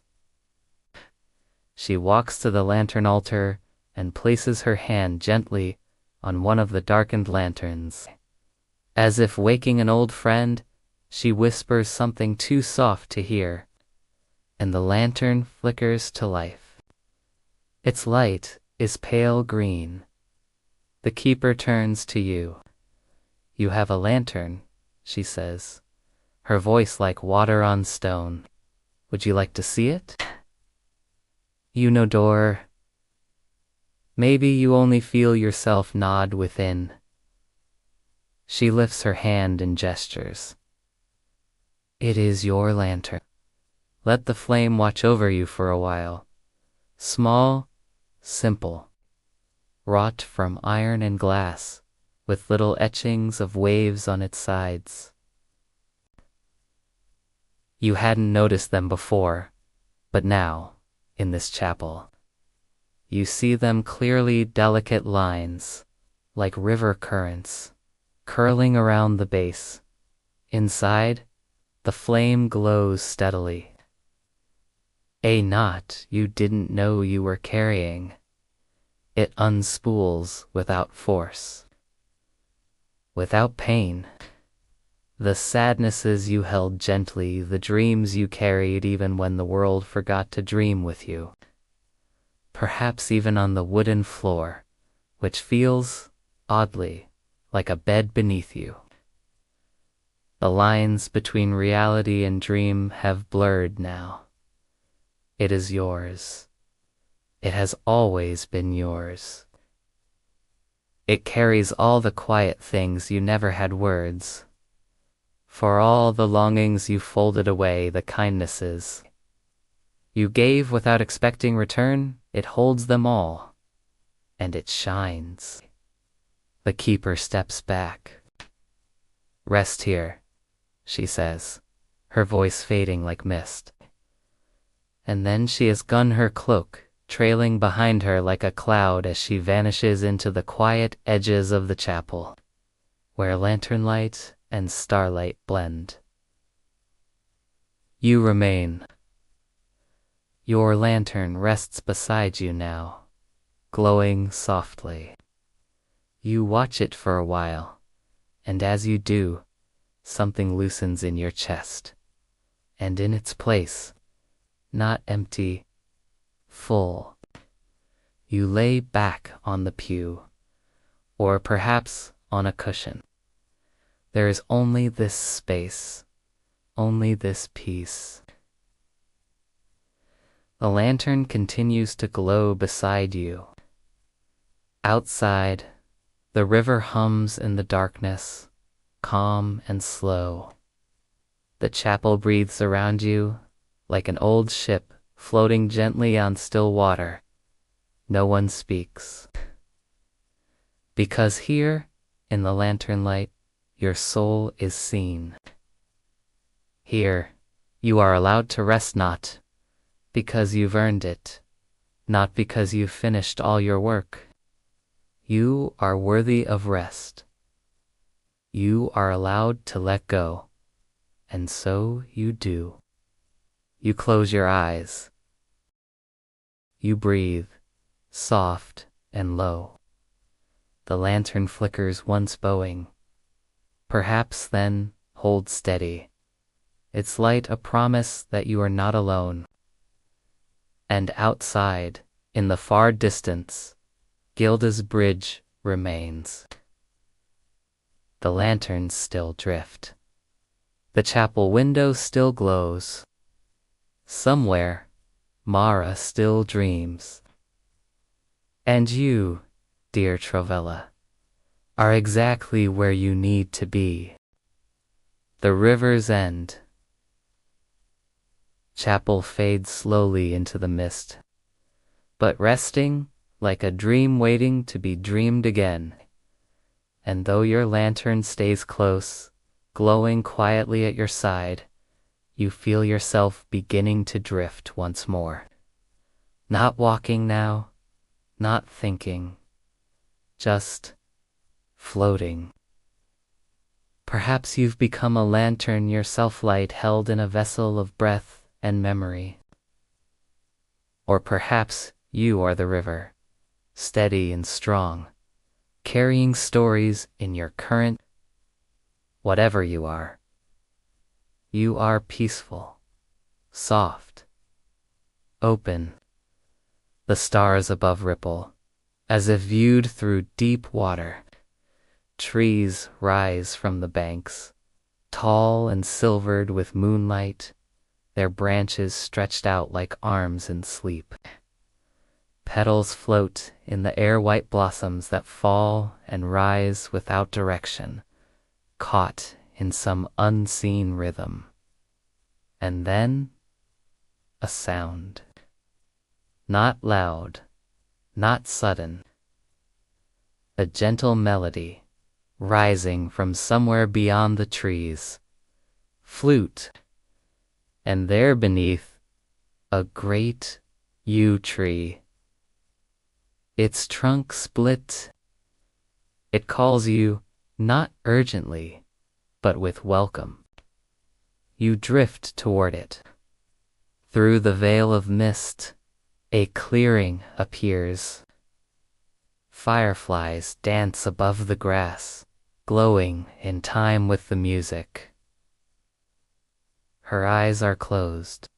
She walks to the lantern altar and places her hand gently on one of the darkened lanterns. As if waking an old friend, she whispers something too soft to hear, and the lantern flickers to life. Its light is pale green. The keeper turns to you. "You have a lantern," she says, her voice like water on stone. "Would you like to see it?" You no door. Maybe you only feel yourself nod within. She lifts her hand and gestures. It is your lantern. Let the flame watch over you for a while. Small, simple, wrought from iron and glass, with little etchings of waves on its sides. You hadn't noticed them before, but now, in this chapel, you see them clearly, delicate lines, like river currents, curling around the base. Inside, the flame glows steadily. A knot you didn't know you were carrying. It unspools without force, without pain. The sadnesses you held gently, the dreams you carried even when the world forgot to dream with you. Perhaps even on the wooden floor, which feels, oddly, like a bed beneath you. The lines between reality and dream have blurred now. It is yours. It has always been yours. It carries all the quiet things you never had words. For all the longings you folded away, the kindnesses you gave without expecting return, it holds them all, and it shines. The keeper steps back. Rest here, she says, her voice fading like mist. And then she has gone her cloak, trailing behind her like a cloud as she vanishes into the quiet edges of the chapel, where lantern light and starlight blend. You remain. Your lantern rests beside you now, glowing softly. You watch it for a while, and as you do, something loosens in your chest, and in its place, not empty, full, you lay back on the pew, or perhaps on a cushion. There is only this space, only this peace. The lantern continues to glow beside you. Outside, the river hums in the darkness, calm and slow. The chapel breathes around you like an old ship floating gently on still water. No one speaks. Because here, in the lantern light, your soul is seen. Here, you are allowed to rest, not because you've earned it, not because you've finished all your work. You are worthy of rest. You are allowed to let go, and so you do. You close your eyes. You breathe, soft and low. The lantern flickers once bowing. Perhaps then hold steady, its light a promise that you are not alone. And outside, in the far distance, Gilda's bridge remains. The lanterns still drift. The chapel window still glows. Somewhere, Mara still dreams. And you, dear Trovella, are exactly where you need to be. The river's end. Chapel fades slowly into the mist, but resting like a dream waiting to be dreamed again. And though your lantern stays close, glowing quietly at your side, you feel yourself beginning to drift once more. Not walking now, not thinking, just floating. Perhaps you've become a lantern yourself, light held in a vessel of breath and memory. Or perhaps you are the river, steady and strong, carrying stories in your current. Whatever you are peaceful, soft, open. The stars above ripple, as if viewed through deep water. Trees rise from the banks, tall and silvered with moonlight, their branches stretched out like arms in sleep. Petals float in the air, white blossoms that fall and rise without direction, caught in some unseen rhythm. And then, a sound. Not loud, not sudden. A gentle melody, rising from somewhere beyond the trees. Flute. And there beneath, a great yew tree. Its trunk split. It calls you, not urgently, but with welcome. You drift toward it. Through the veil of mist, a clearing appears. Fireflies dance above the grass, glowing in time with the music. Her eyes are closed.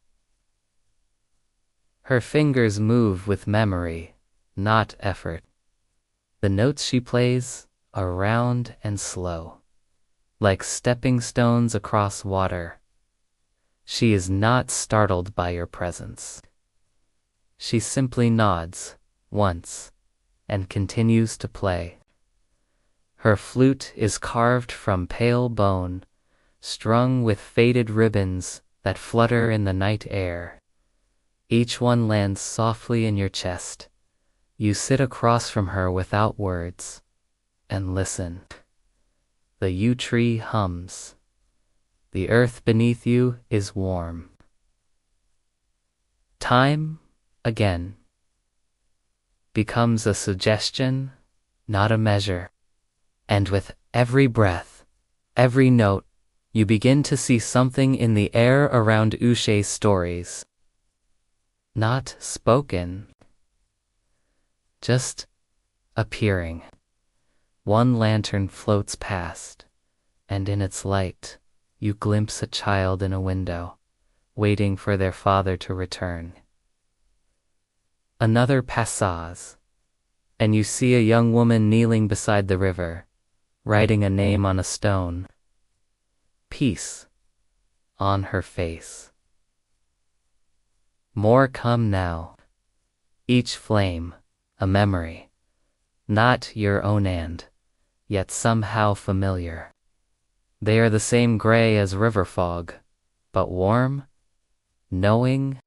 Her fingers move with memory, not effort. The notes she plays are round and slow, like stepping stones across water. She is not startled by your presence. She simply nods once and continues to play. Her flute is carved from pale bone, strung with faded ribbons that flutter in the night air. Each one lands softly in your chest. You sit across from her without words and listen. The yew tree hums. The earth beneath you is warm. Time, again, becomes a suggestion, not a measure. And with every breath, every note, you begin to see something in the air around Uche's stories. Not spoken, just appearing. One lantern floats past, and in its light, you glimpse a child in a window, waiting for their father to return. Another passes, and you see a young woman kneeling beside the river, writing a name on a stone. Peace on her face. More come now, each flame a memory, not your own and, yet somehow familiar. They are the same gray as river fog, but warm, knowing.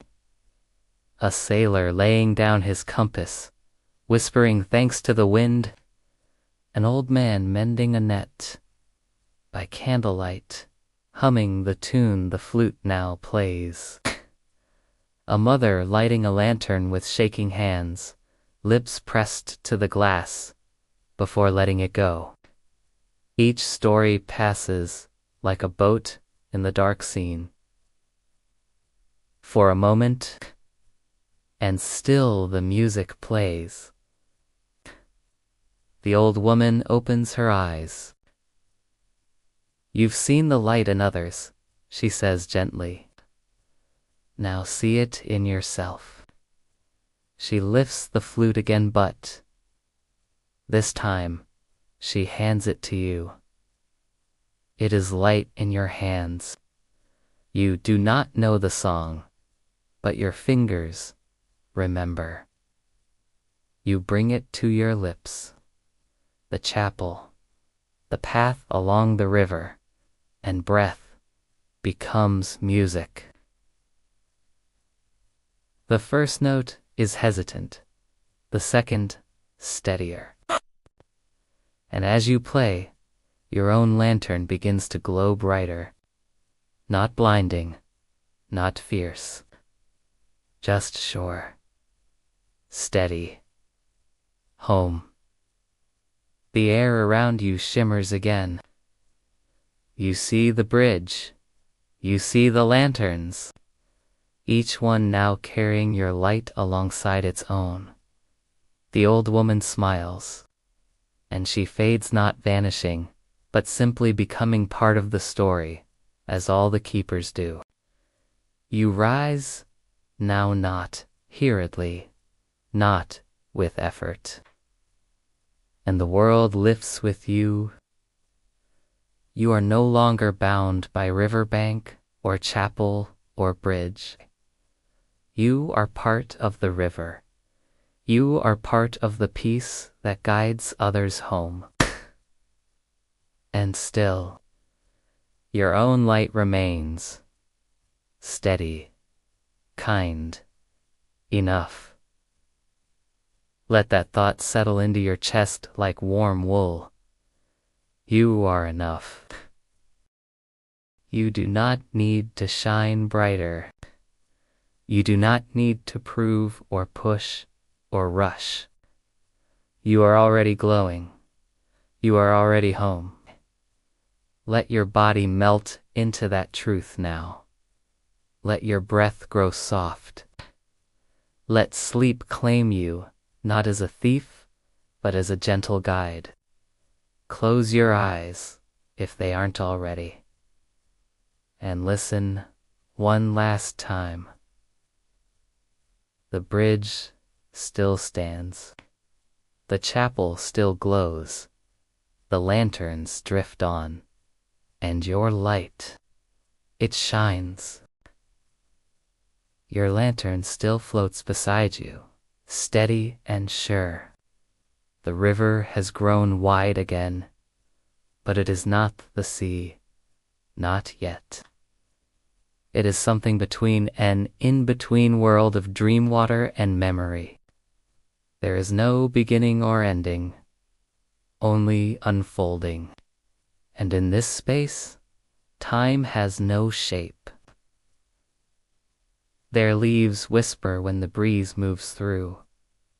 A sailor laying down his compass, whispering thanks to the wind. An old man mending a net. by candlelight, humming the tune the flute now plays. A mother lighting a lantern with shaking hands, lips pressed to the glass before letting it go. Each story passes like a boat in the dark scene. For a moment, and still the music plays. The old woman opens her eyes. "You've seen the light in others," she says gently. "Now see it in yourself." She lifts the flute again, but this time she hands it to you. It is light in your hands. You do not know the song, but your fingers remember. You bring it to your lips, the chapel, the path along the river, and breath becomes music. The first note is hesitant, the second steadier. And as you play, your own lantern begins to glow brighter. Not blinding, not fierce, just sure, steady. Home. The air around you shimmers again. You see the bridge. You see the lanterns. Each one now carrying your light alongside its own. The old woman smiles, and she fades, not vanishing, but simply becoming part of the story, as all the keepers do. You rise, now not hurriedly, not with effort. And the world lifts with you. You are no longer bound by riverbank or chapel or bridge. You are part of the river. You are part of the peace that guides others home. And still, your own light remains, steady, kind, enough. Let that thought settle into your chest like warm wool. You are enough. You do not need to shine brighter. You do not need to prove or push or rush. You are already glowing. You are already home. Let your body melt into that truth now. Let your breath grow soft. Let sleep claim you, not as a thief, but as a gentle guide. Close your eyes, if they aren't already, and listen one last time. The bridge still stands. The chapel still glows. The lanterns drift on. And your light, it shines. Your lantern still floats beside you, steady and sure. The river has grown wide again, but it is not the sea, not yet. It is something between an in-between world of dream water and memory. There is no beginning or ending, only unfolding. And in this space, time has no shape. Their leaves whisper when the breeze moves through,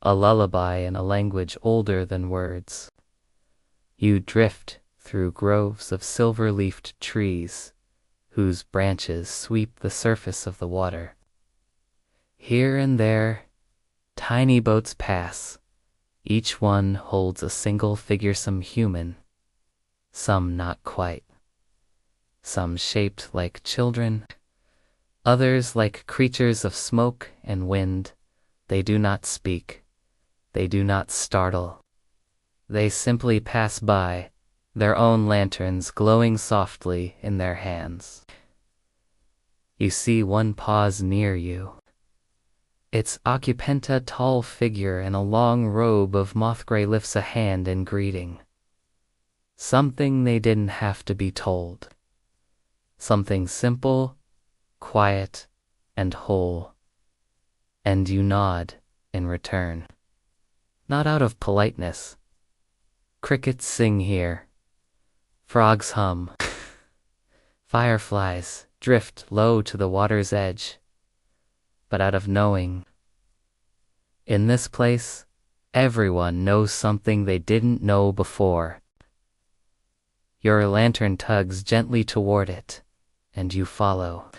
a lullaby in a language older than words. You drift through groves of silver-leafed trees, whose branches sweep the surface of the water. Here and there, tiny boats pass. Each one holds a single figuresome human. Some not quite. Some shaped like children. Others like creatures of smoke and wind. They do not speak. They do not startle. They simply pass by, their own lanterns glowing softly in their hands. You see one pause near you. Its occupant, a tall figure in a long robe of moth gray, lifts a hand in greeting. Something they didn't have to be told. Something simple, quiet, and whole. And you nod in return. Not out of politeness. Crickets sing here. Frogs hum. Fireflies drift low to the water's edge. But out of knowing, in this place, everyone knows something they didn't know before. Your lantern tugs gently toward it, and you follow.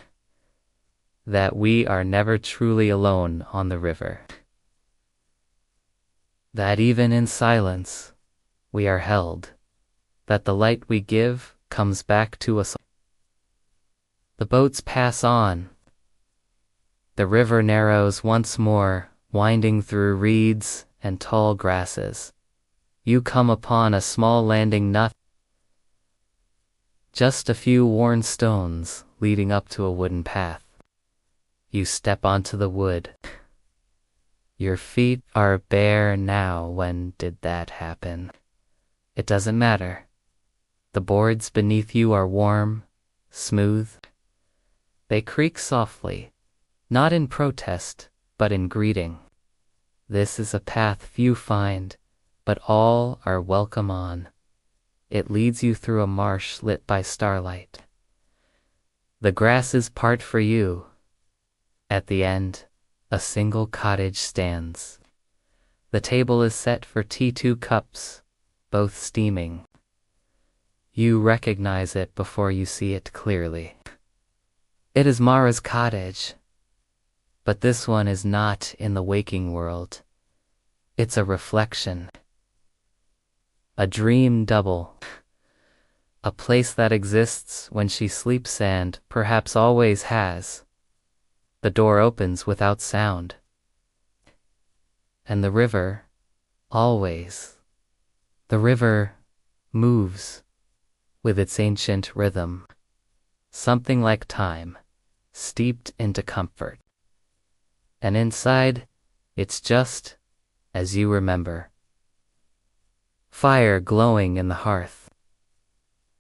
That we are never truly alone on the river. That even in silence, we are held. That the light we give comes back to us. The boats pass on. The river narrows once more, winding through reeds and tall grasses. You come upon a small landing, just a few worn stones leading up to a wooden path. You step onto the wood. Your feet are bare now. When did that happen? It doesn't matter. The boards beneath you are warm, smooth. They creak softly, not in protest, but in greeting. This is a path few find, but all are welcome on. It leads you through a marsh lit by starlight. The grasses part for you. At the end, a single cottage stands. The table is set for tea, 2 cups, both steaming. You recognize it before you see it clearly. It is Mara's cottage, but this one is not in the waking world. It's a reflection. A dream double. A place that exists when she sleeps and perhaps always has. The door opens without sound. And the river, always, the river moves with its ancient rhythm, something like time, steeped into comfort. And inside, it's just as you remember. Fire glowing in the hearth.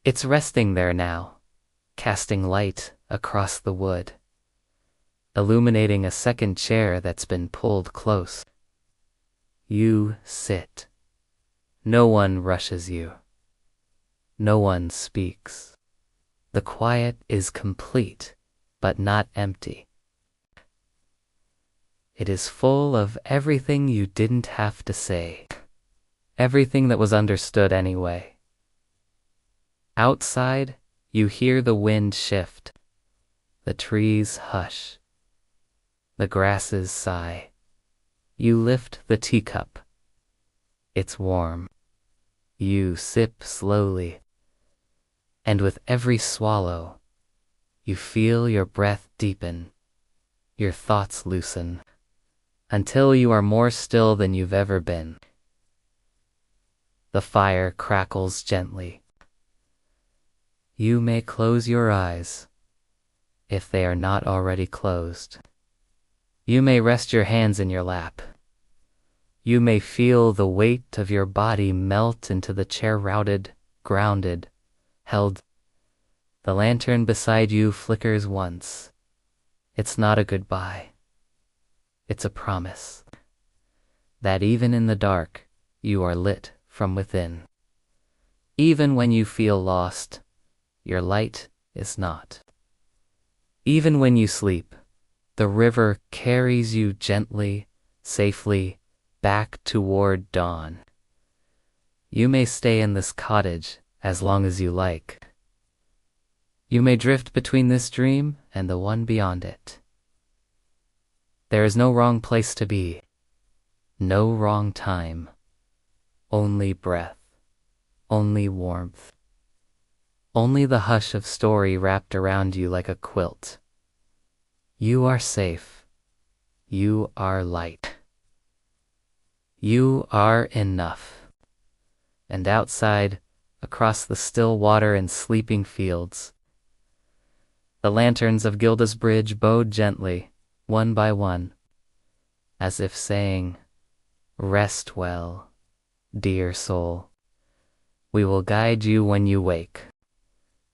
It's resting there now, casting light across the wood, illuminating a second chair that's been pulled close. You sit. No one rushes you. No one speaks. The quiet is complete, but not empty. It is full of everything you didn't have to say. Everything that was understood anyway. Outside, you hear the wind shift. The trees hush. The grasses sigh. You lift the teacup. It's warm. You sip slowly. And with every swallow, you feel your breath deepen, your thoughts loosen, until you are more still than you've ever been. The fire crackles gently. You may close your eyes, if they are not already closed. You may rest your hands in your lap. You may feel the weight of your body melt into the chair, routed, grounded, held. The lantern beside you flickers once. It's not a goodbye. It's a promise. That even in the dark, you are lit from within. Even when you feel lost, your light is not. Even when you sleep, the river carries you gently, safely, back toward dawn. You may stay in this cottage as long as you like. You may drift between this dream and the one beyond it. There is no wrong place to be, no wrong time, only breath, only warmth, only the hush of story wrapped around you like a quilt. You are safe. You are light. You are enough. And outside, across the still water and sleeping fields, the lanterns of Gilda's bridge bowed gently, one by one, as if saying, "Rest well, dear soul. We will guide you when you wake."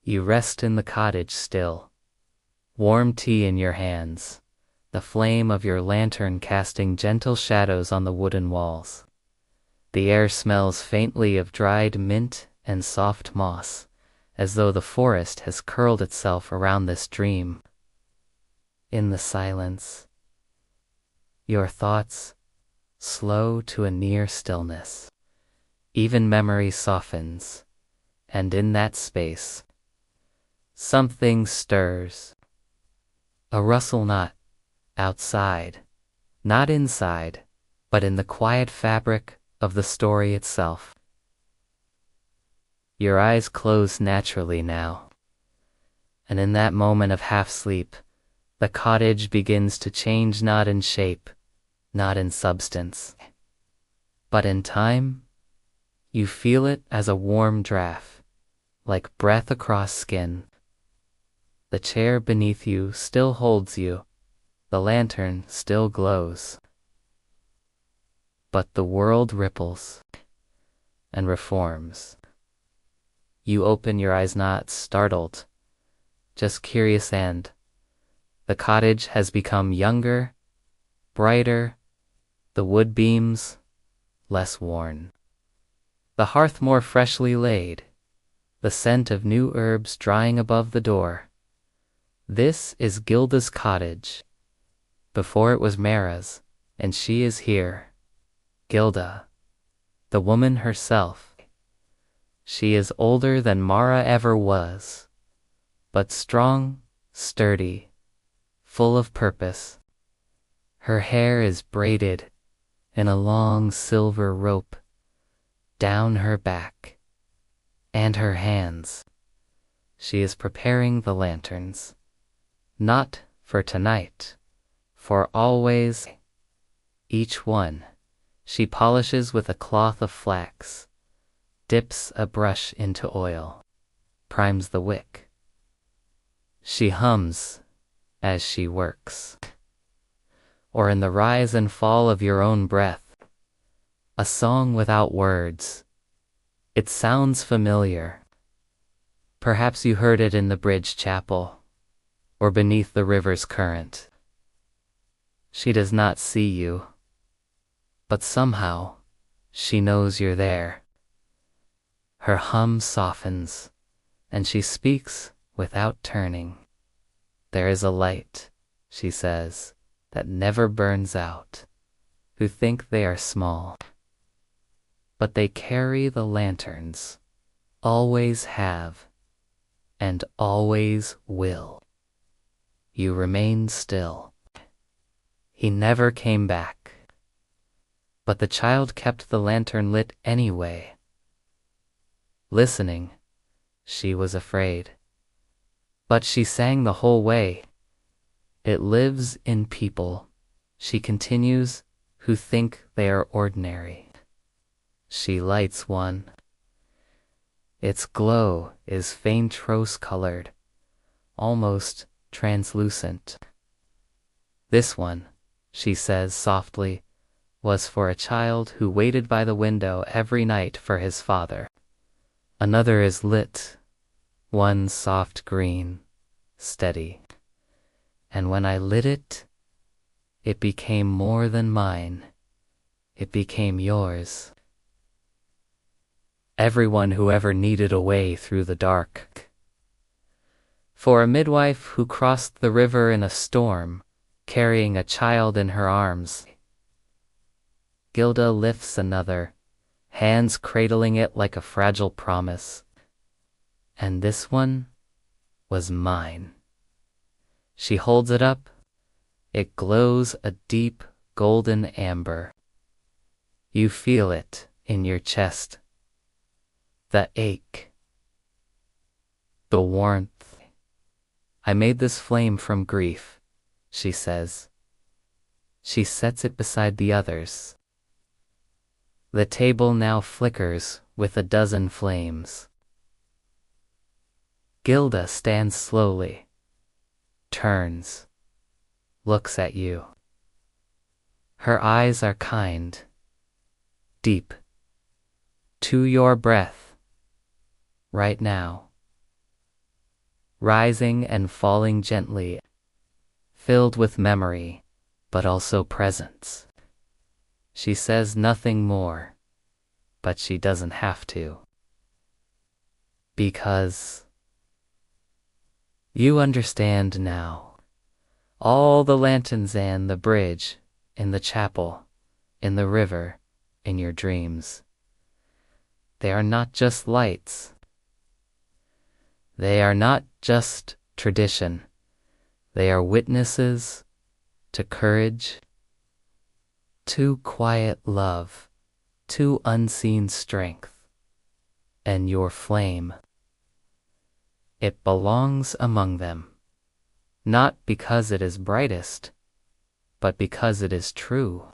You rest in the cottage still, warm tea in your hands, the flame of your lantern casting gentle shadows on the wooden walls. The air smells faintly of dried mint and soft moss, as though the forest has curled itself around this dream. In the silence, your thoughts slow to a near stillness. Even memory softens, and in that space, something stirs. A rustle not outside, not inside, but in the quiet fabric of the story itself. Your eyes close naturally now, and in that moment of half-sleep, the cottage begins to change, not in shape, not in substance, but in time. You feel it as a warm draft, like breath across skin. The chair beneath you still holds you, the lantern still glows. But the world ripples and reforms. You open your eyes not startled, just curious, and the cottage has become younger, brighter, the wood beams less worn, the hearth more freshly laid, the scent of new herbs drying above the door. This is Gilda's cottage. Before it was Mara's, and she is here. Gilda, the woman herself. She is older than Mara ever was, but strong, sturdy, full of purpose. Her hair is braided in a long silver rope down her back, and her hands. She is preparing the lanterns, not for tonight, for always. Each one she polishes with a cloth of flax, dips a brush into oil, primes the wick. She hums as she works, or in the rise and fall of your own breath, a song without words. It sounds familiar. Perhaps you heard it in the bridge chapel, or beneath the river's current. She does not see you, but somehow she knows you're there. Her hum softens, and she speaks without turning. There is a light, she says, that never burns out, who think they are small. But they carry the lanterns, always have, and always will. You remain still. He never came back. But the child kept the lantern lit anyway. Listening, she was afraid. But she sang the whole way. It lives in people, she continues, who think they are ordinary. She lights one. Its glow is faint rose-colored, almost translucent. This one, she says softly, was for a child who waited by the window every night for his father. Another is lit, one soft green, steady. And when I lit it, it became more than mine. It became yours. Everyone who ever needed a way through the dark. For a midwife who crossed the river in a storm, carrying a child in her arms. Gilda lifts another, hands cradling it like a fragile promise. And this one was mine. She holds it up. It glows a deep golden amber. You feel it in your chest. The ache. The warmth. I made this flame from grief, she says. She sets it beside the others. The table now flickers with a dozen flames. Gilda stands slowly, turns, looks at you. Her eyes are kind, deep, to your breath, right now, rising and falling gently, filled with memory, but also presence. She says nothing more, but she doesn't have to. Because You understand now. All the lanterns and the bridge, in the chapel, in the river, in your dreams. They are not just lights. They are not just tradition. They are witnesses to courage, to quiet love, to unseen strength. And your flame, it belongs among them, not because it is brightest, but because it is true.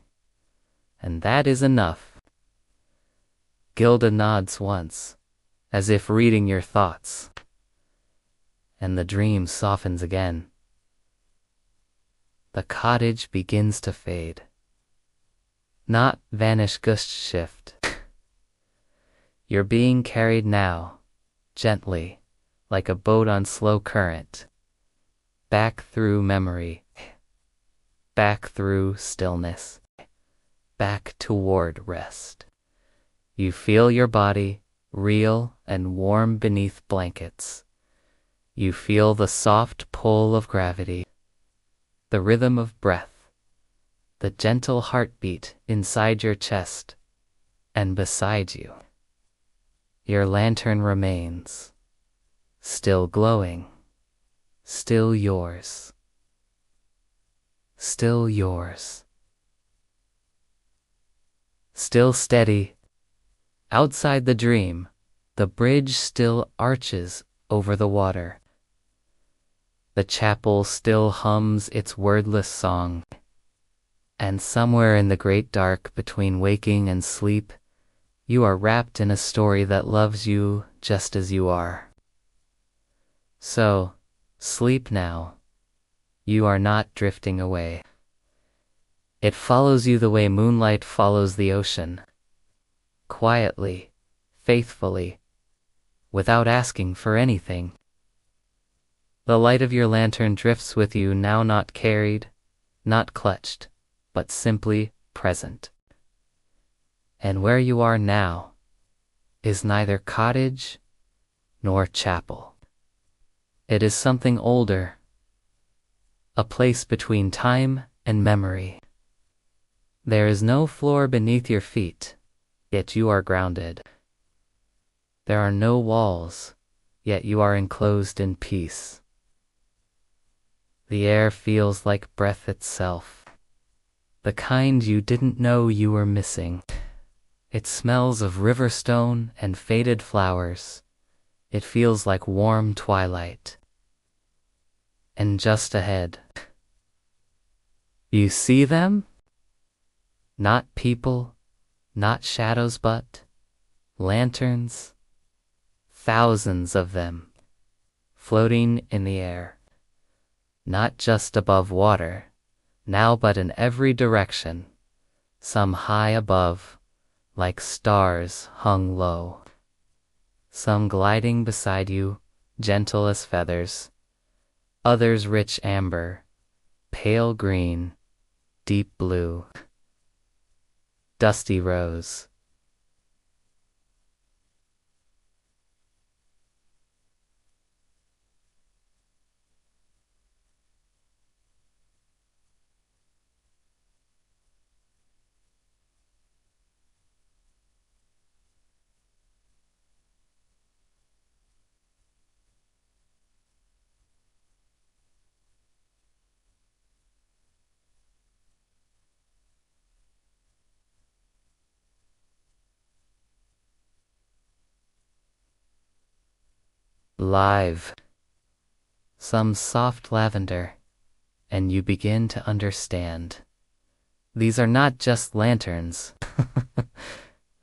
And that is enough. Gilda nods once, as if reading your thoughts, and the dream softens again. The cottage begins to fade, not vanish, gust shift. You're being carried now, gently, like a boat on slow current, back through memory, back through stillness, back toward rest. You feel your body, real and warm beneath blankets. You feel the soft pull of gravity, the rhythm of breath, the gentle heartbeat inside your chest and beside you. Your lantern remains, still glowing, still yours, still yours, still steady. Outside the dream, the bridge still arches over the water. The chapel still hums its wordless song. And somewhere in the great dark between waking and sleep, you are wrapped in a story that loves you just as you are. So, sleep now. You are not drifting away. It follows you the way moonlight follows the ocean. Quietly, faithfully, without asking for anything. The light of your lantern drifts with you now, not carried, not clutched, but simply present. And where you are now is neither cottage nor chapel. It is something older, a place between time and memory. There is no floor beneath your feet, yet you are grounded. There are no walls, yet you are enclosed in peace. The air feels like breath itself, the kind you didn't know you were missing. It smells of river stone and faded flowers. It feels like warm twilight. And just ahead, you see them? Not people, not shadows, but lanterns. Thousands of them, floating in the air. Not just above water, now but in every direction. Some high above, like stars hung low. Some gliding beside you, gentle as feathers. Others rich amber, pale green, deep blue, dusty rose. Live, some soft lavender, and you begin to understand. These are not just lanterns.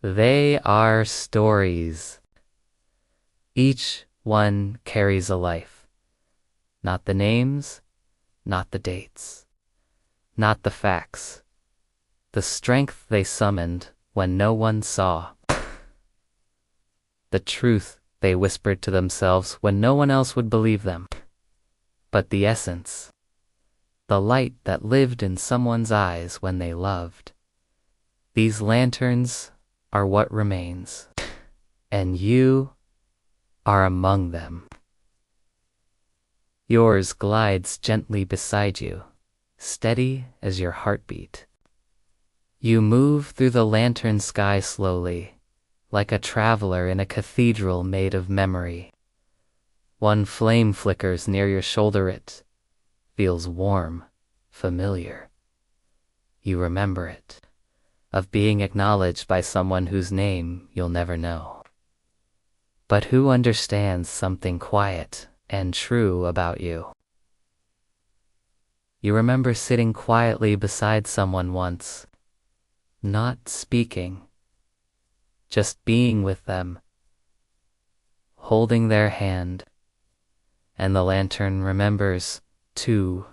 They are stories. Each one carries a life. Not the names, not the dates, not the facts. The strength they summoned when no one saw. The truth they whispered to themselves when no one else would believe them. But the essence, the light that lived in someone's eyes when they loved. These lanterns are what remains, and you are among them. Yours glides gently beside you, steady as your heartbeat. You move through the lantern sky slowly, like a traveler in a cathedral made of memory. One flame flickers near your shoulder. It feels warm, familiar. You remember it, of being acknowledged by someone whose name you'll never know, but who understands something quiet and true about you. You remember sitting quietly beside someone once, not speaking, just being with them, holding their hand, and the lantern remembers, too.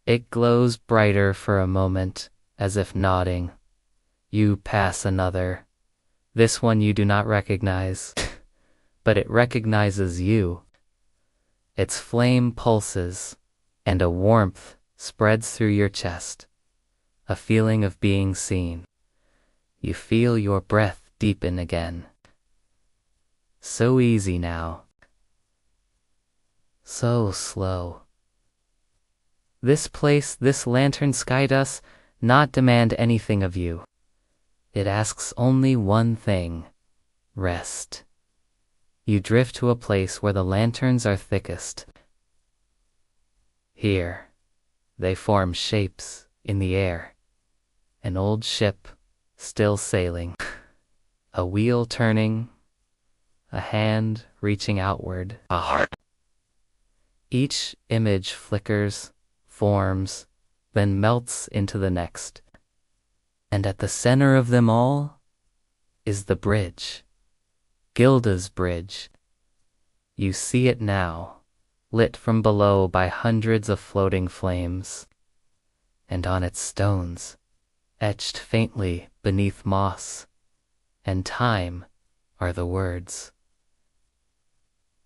It glows brighter for a moment, as if nodding. You pass another. This one you do not recognize, but it recognizes you. Its flame pulses, and a warmth spreads through your chest, a feeling of being seen. You feel your breath deepen again. So easy now. So slow. This place, this lantern sky does not demand anything of you. It asks only one thing: rest. You drift to a place where the lanterns are thickest. Here, they form shapes in the air. An old ship, still sailing. A wheel turning. A hand reaching outward. A heart. Each image flickers, forms, then melts into the next. And at the center of them all is the bridge. Gilda's bridge. You see it now, lit from below by hundreds of floating flames. And on its stones, etched faintly beneath moss and time, are the words.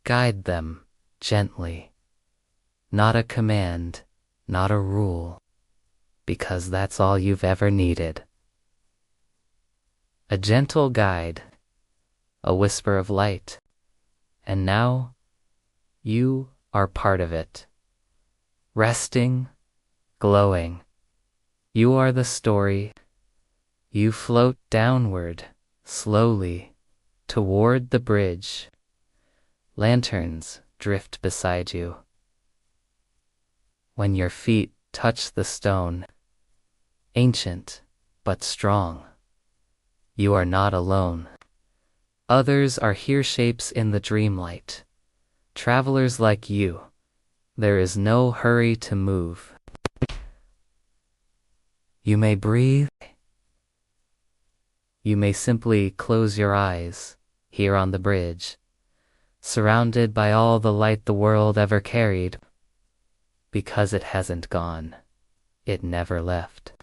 Guide them gently. Not a command, not a rule, because that's all you've ever needed. A gentle guide, a whisper of light, and now you are part of it. Resting, glowing. You are the story. You float downward, slowly, toward the bridge. Lanterns drift beside you. When your feet touch the stone, ancient but strong, you are not alone. Others are here, shapes in the dreamlight. Travelers like you. There is no hurry to move. You may breathe. You may simply close your eyes here on the bridge, surrounded by all the light the world ever carried, because it hasn't gone. It never left.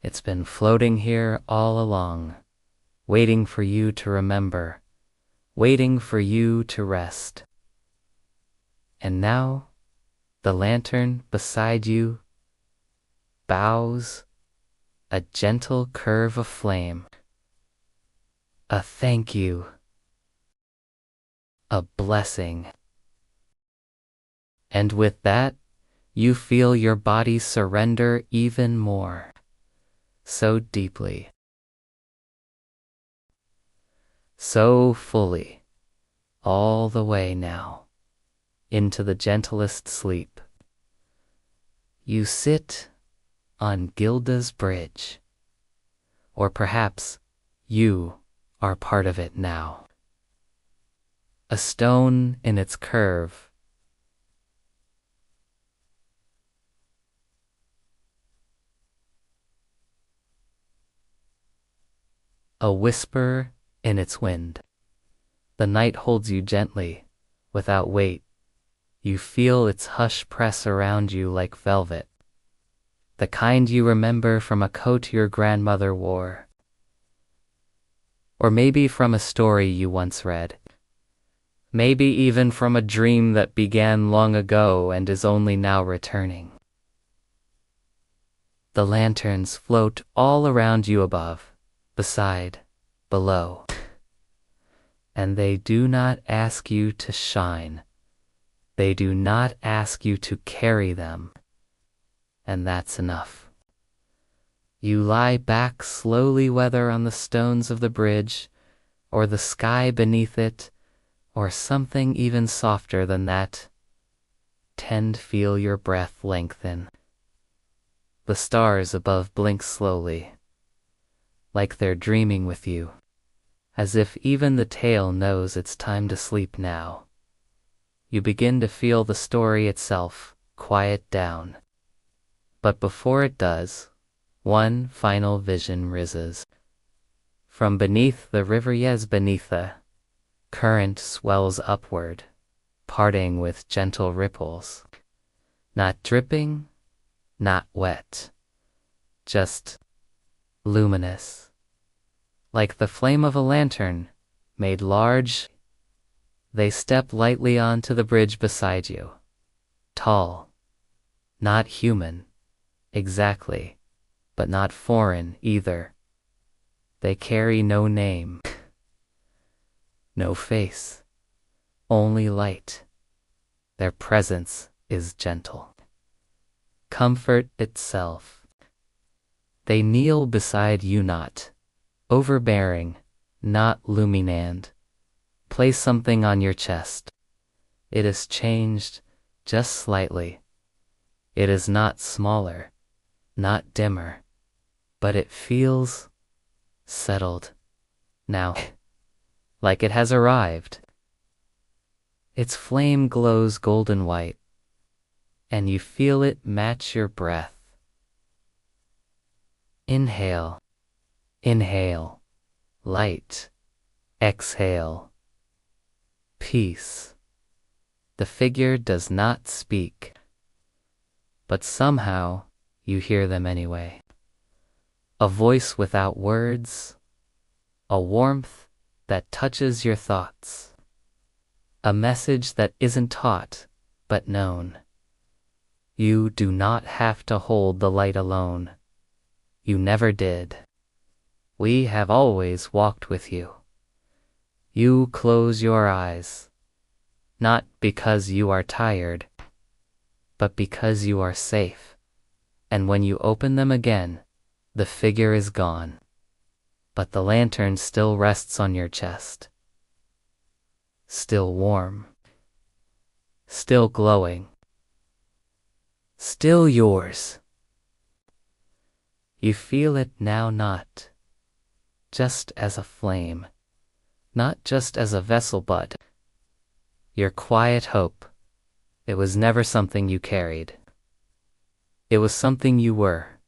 It's been floating here all along, waiting for you to remember, waiting for you to rest. And now, the lantern beside you bows, a gentle curve of flame. A thank you. A blessing. And with that, you feel your body surrender even more, so deeply, so fully, all the way now, into the gentlest sleep. You sit on Gilda's bridge, or perhaps you are part of it now. A stone in its curve, a whisper in its wind. The night holds you gently, without weight. You feel its hush press around you like velvet, the kind you remember from a coat your grandmother wore, or maybe from a story you once read, maybe even from a dream that began long ago and is only now returning. The lanterns float all around you, above, beside, below, and they do not ask you to shine. They do not ask you to carry them, and that's enough. You lie back slowly, whether on the stones of the bridge, or the sky beneath it, or something even softer than that. Feel your breath lengthen. The stars above blink slowly, like they're dreaming with you, as if even the tail knows it's time to sleep now. You begin to feel the story itself quiet down. But before it does, one final vision rises. From beneath the river, yes, beneath the current swells upward, parting with gentle ripples. Not dripping, not wet, just luminous. Like the flame of a lantern, made large. They step lightly onto the bridge beside you. Tall, not human, exactly, but not foreign either. They carry no name, no face, only light. Their presence is gentle, comfort itself. They kneel beside you, not overbearing, not luminant. Place something on your chest. It is changed just slightly. It is not smaller, not dimmer, but it feels settled now, like it has arrived. Its flame glows golden white, and you feel it match your breath. Inhale, inhale, light, exhale, peace. The figure does not speak, but somehow you hear them anyway. A voice without words, a warmth that touches your thoughts, a message that isn't taught but known. You do not have to hold the light alone. You never did. We have always walked with you. You close your eyes, not because you are tired, but because you are safe. And when you open them again, the figure is gone, but the lantern still rests on your chest. Still warm, still glowing, still yours. You feel it now, not just as a flame, not just as a vessel, but your quiet hope. It was never something you carried. It was something you were.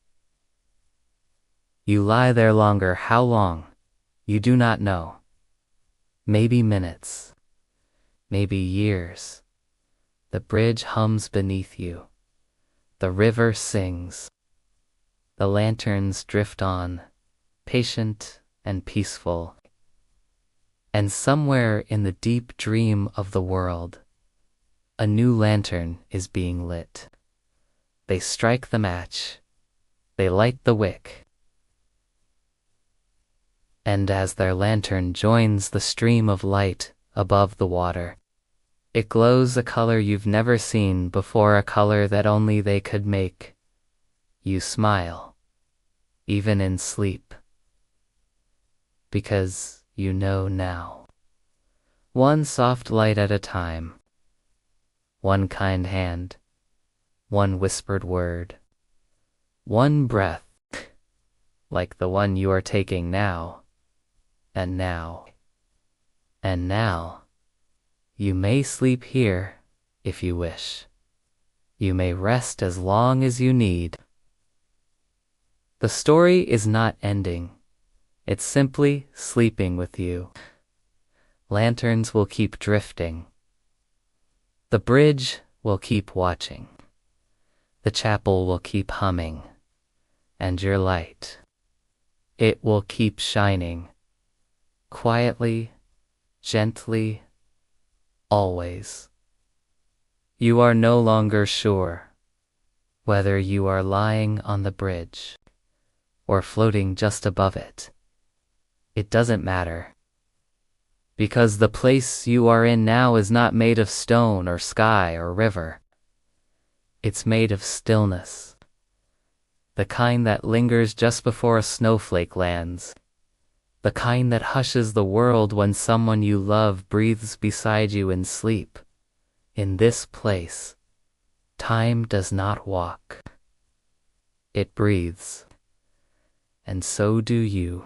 You lie there longer. How long? You do not know. Maybe minutes. Maybe years. The bridge hums beneath you. The river sings. The lanterns drift on, patient and peaceful. And somewhere in the deep dream of the world, a new lantern is being lit. They strike the match. They light the wick. And as their lantern joins the stream of light above the water, it glows a color you've never seen before, a color that only they could make. You smile, even in sleep, because you know now. One soft light at a time, one kind hand, one whispered word, one breath, like the one you are taking now. And now, and now, you may sleep here if you wish. You may rest as long as you need. The story is not ending. It's simply sleeping with you. Lanterns will keep drifting. The bridge will keep watching. The chapel will keep humming. And your light, it will keep shining. Quietly, gently, always. You are no longer sure whether you are lying on the bridge or floating just above it. It doesn't matter, Because the place you are in now is not made of stone or sky or river. It's made of stillness. The kind that lingers just before a snowflake lands. The kind that hushes the world when someone you love breathes beside you in sleep. In this place, time does not walk. It breathes. And so do you.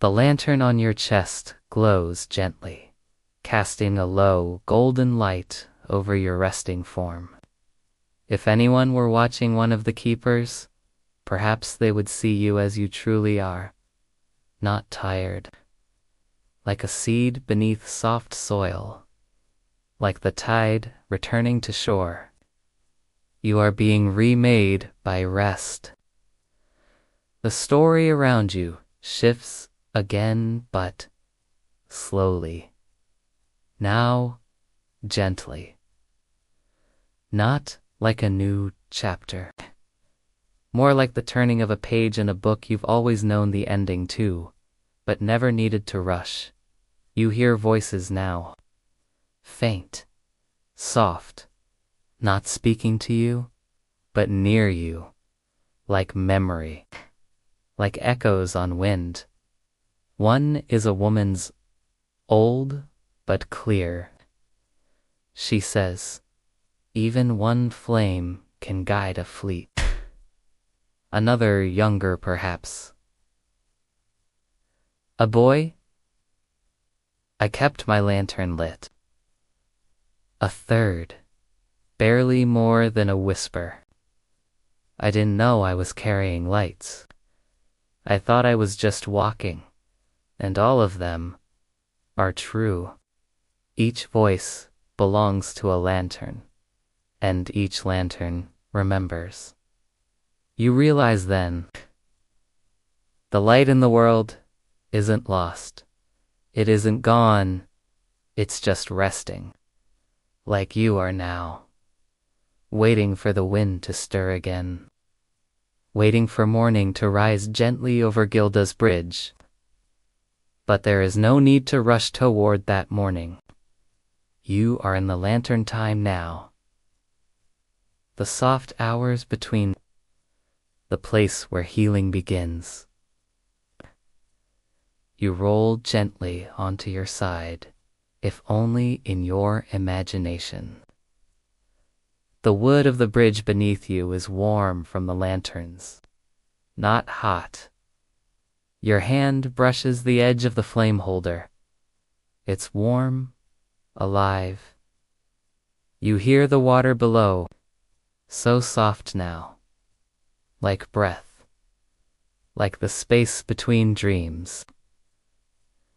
The lantern on your chest glows gently, casting a low, golden light over your resting form. If anyone were watching one of the keepers, perhaps they would see you as you truly are, not tired, like a seed beneath soft soil, like the tide returning to shore. You are being remade by rest. The story around you shifts again, but slowly. Now, gently. Not like a new chapter. More like the turning of a page in a book you've always known the ending to, but never needed to rush. You hear voices now. Faint, soft, not speaking to you, but near you, like memory, like echoes on wind. One is a woman's, old but clear. She says, even one flame can guide a fleet. Another younger perhaps. A boy? I kept my lantern lit. A third, barely more than a whisper. I didn't know I was carrying lights. I thought I was just walking, and all of them are true. Each voice belongs to a lantern, and each lantern remembers. You realize then, the light in the world isn't lost. It isn't gone. It's just resting, like you are now, waiting for the wind to stir again, waiting for morning to rise gently over Gilda's bridge. But there is no need to rush toward that morning. You are in the lantern time now. The soft hours between, the place where healing begins. You roll gently onto your side, if only in your imagination. The wood of the bridge beneath you is warm from the lanterns, not hot. Your hand brushes the edge of the flame holder. It's warm, alive. You hear the water below, so soft now, like breath, like the space between dreams.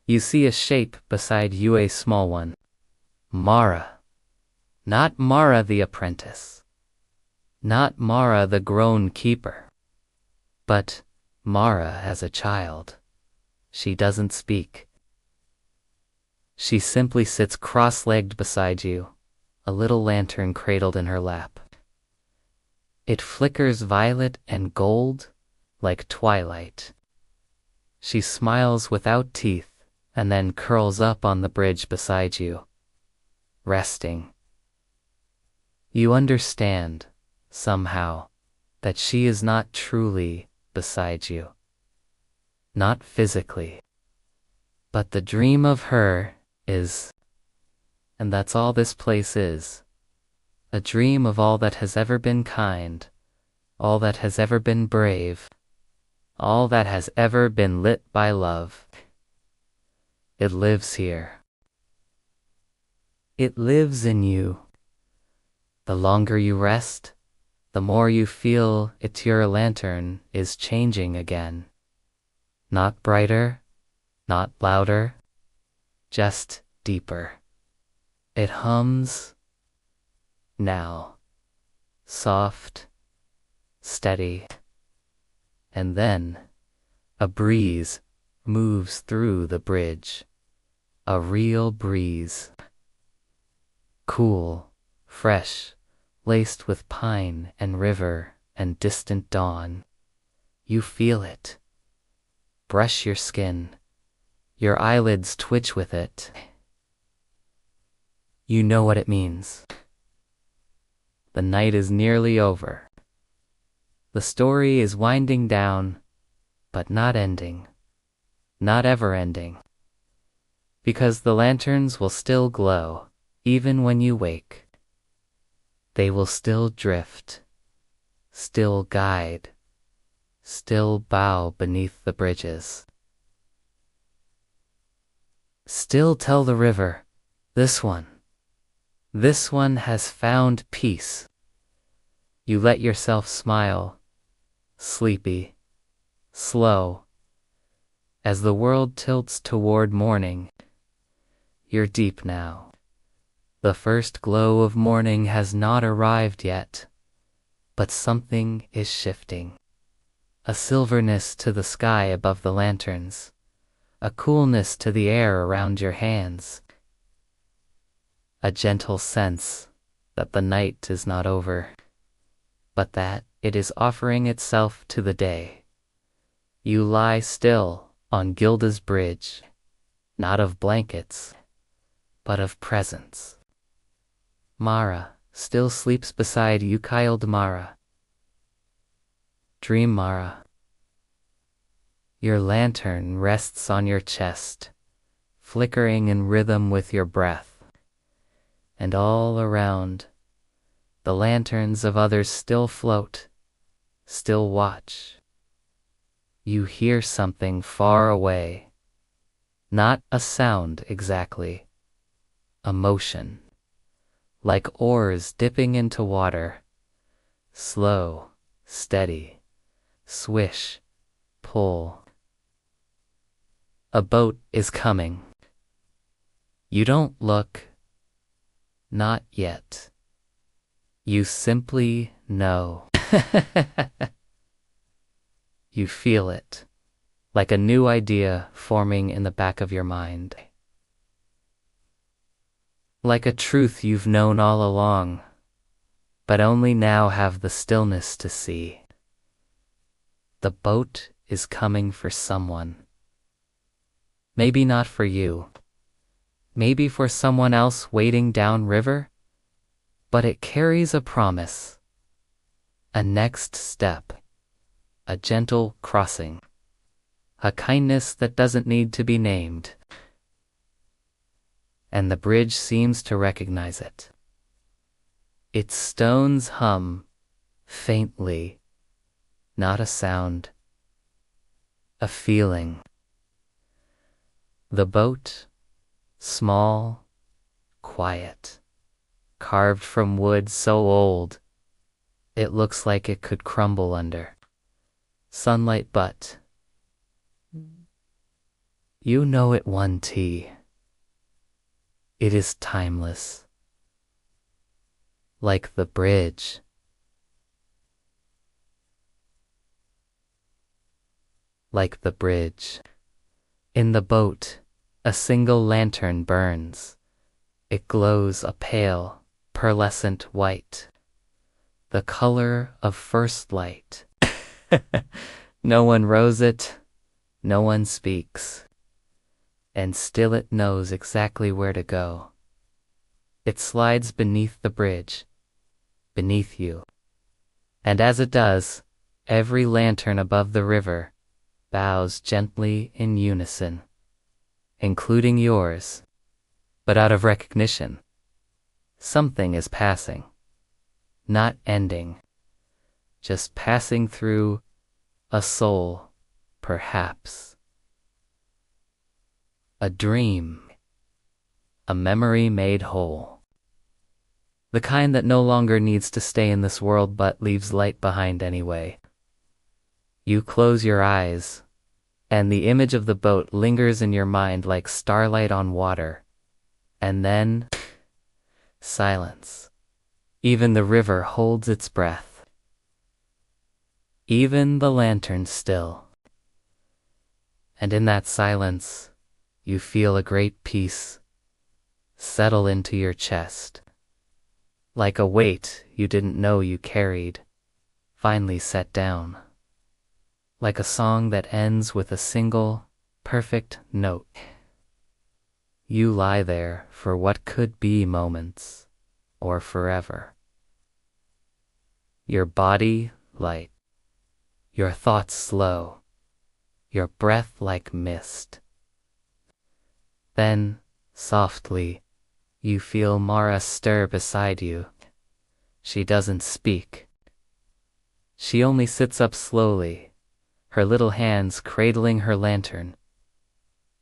You see a shape beside you, a small one. Mara. Not Mara the apprentice. Not Mara the grown keeper. But Mara as a child. She doesn't speak. She simply sits cross-legged beside you, a little lantern cradled in her lap. It flickers violet and gold like twilight. She smiles without teeth and then curls up on the bridge beside you, resting. You understand, somehow, that she is not truly beside you. Not physically. But the dream of her is, and that's all this place is, a dream of all that has ever been kind, all that has ever been brave, all that has ever been lit by love. It lives here. It lives in you. The longer you rest, the more you feel your lantern is changing again. Not brighter, not louder, just deeper. It hums now, soft, steady, and then a breeze moves through the bridge. A real breeze. Cool, fresh, laced with pine and river and distant dawn. You feel it. Brush your skin. Your eyelids twitch with it. You know what it means. The night is nearly over. The story is winding down, but not ending. Not ever ending. Because the lanterns will still glow, even when you wake. They will still drift, still guide, still bow beneath the bridges. Still tell the river, this one has found peace. You let yourself smile, sleepy, slow. As the world tilts toward morning, you're deep now. The first glow of morning has not arrived yet, but something is shifting. A silverness to the sky above the lanterns, a coolness to the air around your hands, a gentle sense that the night is not over, but that it is offering itself to the day. You lie still on Gilda's bridge, not of blankets, but of presence. Mara still sleeps beside you, Kyled Mara. Dream Mara. Your lantern rests on your chest, flickering in rhythm with your breath. And all around, the lanterns of others still float, still watch. You hear something far away. Not a sound exactly. A motion. Like oars dipping into water. Slow, steady, swish, pull. A boat is coming. You don't look. Not yet. You simply know. You feel it, like a new idea forming in the back of your mind. Like a truth you've known all along, but only now have the stillness to see. The boat is coming for someone. Maybe not for you. Maybe for someone else waiting downriver, but it carries a promise. A next step. A gentle crossing. A kindness that doesn't need to be named. And the bridge seems to recognize it. Its stones hum, faintly, not a sound, a feeling. The boat, small, quiet, carved from wood so old, it looks like it could crumble under sunlight, but you know it won tea. It is timeless. Like the bridge. Like the bridge. In the boat, a single lantern burns. It glows a pale, pearlescent white. The color of first light. No one rows it, no one speaks. And still it knows exactly where to go. It slides beneath the bridge, beneath you. And as it does, every lantern above the river bows gently in unison, including yours, but out of recognition. Something is passing, not ending, just passing through a soul, perhaps. A dream, a memory made whole. The kind that no longer needs to stay in this world but leaves light behind anyway. You close your eyes, and the image of the boat lingers in your mind like starlight on water. And then, silence. Even the river holds its breath. Even the lantern still. And in that silence, you feel a great peace settle into your chest. Like a weight you didn't know you carried, finally set down. Like a song that ends with a single, perfect note. You lie there for what could be moments or forever. Your body light, your thoughts slow, your breath like mist. Then, softly, you feel Mara stir beside you. She doesn't speak. She only sits up slowly, her little hands cradling her lantern.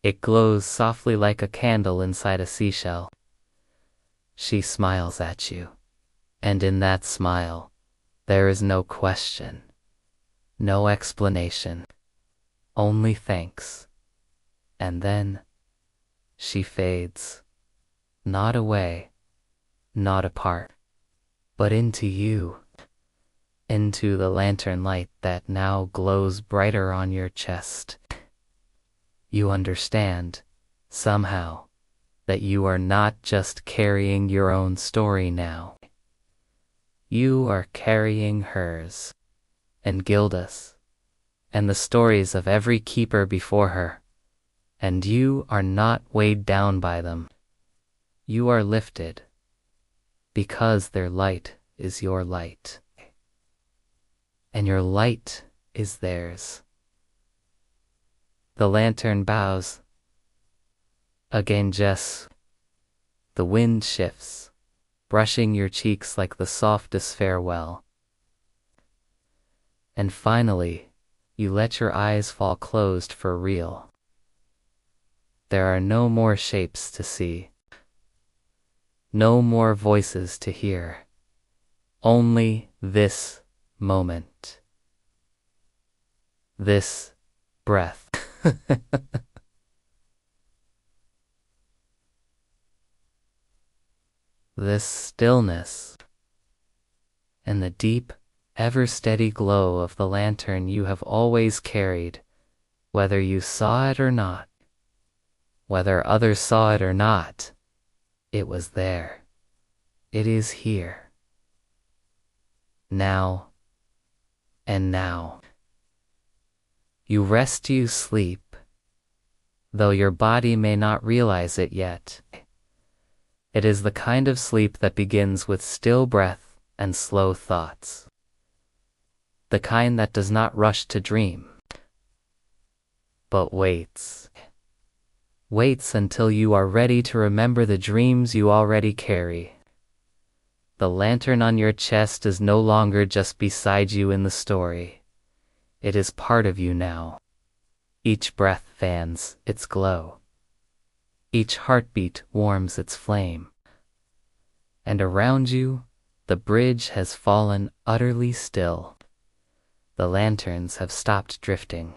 It glows softly like a candle inside a seashell. She smiles at you, and in that smile, there is no question, no explanation, only thanks. And then, she fades, not away, not apart, but into you, into the lantern light that now glows brighter on your chest. You understand, somehow, that you are not just carrying your own story now. You are carrying hers, and Gilda's, and the stories of every keeper before her, and you are not weighed down by them. You are lifted, because their light is your light, and your light is theirs. The lantern bows. Again, Jess. The wind shifts, brushing your cheeks like the softest farewell. And finally, you let your eyes fall closed for real. There are no more shapes to see, no more voices to hear, only this moment, this breath. This stillness, and the deep, ever-steady glow of the lantern you have always carried, whether you saw it or not, whether others saw it or not, it was there. It is here. Now, and now. You rest, you sleep, though your body may not realize it yet. It is the kind of sleep that begins with still breath and slow thoughts. The kind that does not rush to dream, but waits. Waits until you are ready to remember the dreams you already carry. The lantern on your chest is no longer just beside you in the story. It is part of you now. Each breath fans its glow. Each heartbeat warms its flame. And around you, the bridge has fallen utterly still. The lanterns have stopped drifting.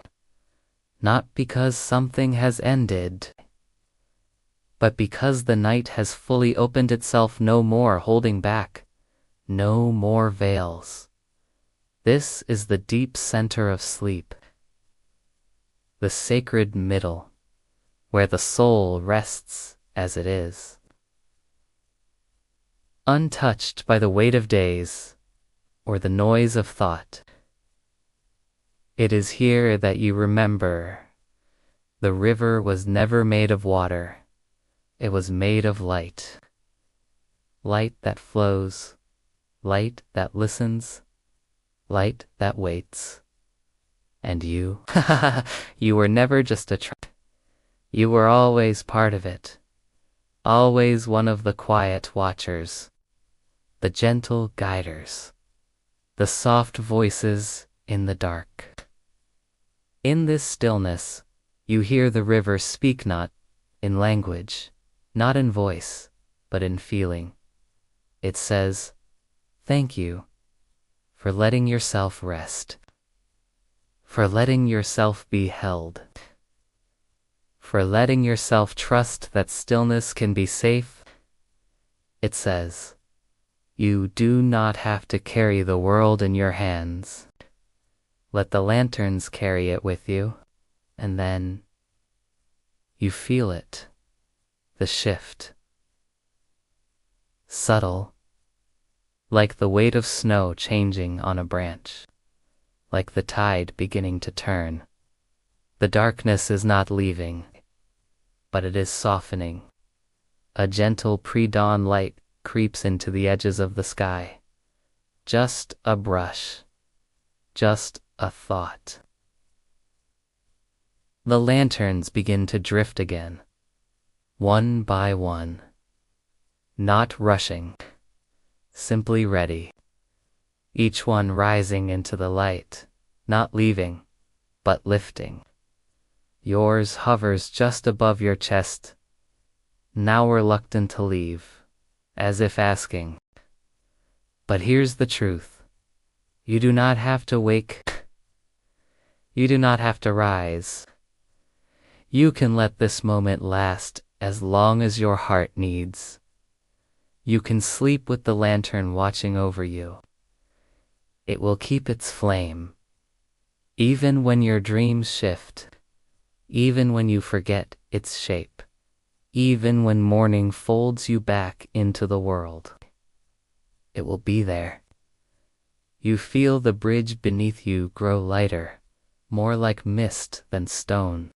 Not because something has ended, but because the night has fully opened itself, no more holding back, no more veils. This is the deep center of sleep, the sacred middle, where the soul rests as it is, untouched by the weight of days or the noise of thought. It is here that you remember the river was never made of water. It was made of light. Light that flows, light that listens, light that waits. And you, you were never just a you were always part of it, always one of the quiet watchers, the gentle guiders, the soft voices in the dark. In this stillness, you hear the river speak, not in language, not in voice, but in feeling. It says, "Thank you for letting yourself rest, for letting yourself be held, for letting yourself trust that stillness can be safe." It says, "You do not have to carry the world in your hands. Let the lanterns carry it with you." And then you feel it, the shift. Subtle, like the weight of snow changing on a branch, like the tide beginning to turn. The darkness is not leaving, but it is softening. A gentle pre-dawn light creeps into the edges of the sky. Just a brush. Just a thought. The lanterns begin to drift again, one by one. Not rushing, simply ready. Each one rising into the light, not leaving, but lifting. Yours hovers just above your chest, now reluctant to leave, as if asking, but here's the truth. You do not have to wake. You do not have to rise. You can let this moment last as long as your heart needs. You can sleep with the lantern watching over you. It will keep its flame, even when your dreams shift, even when you forget its shape, even when morning folds you back into the world. It will be there. You feel the bridge beneath you grow lighter, more like mist than stone.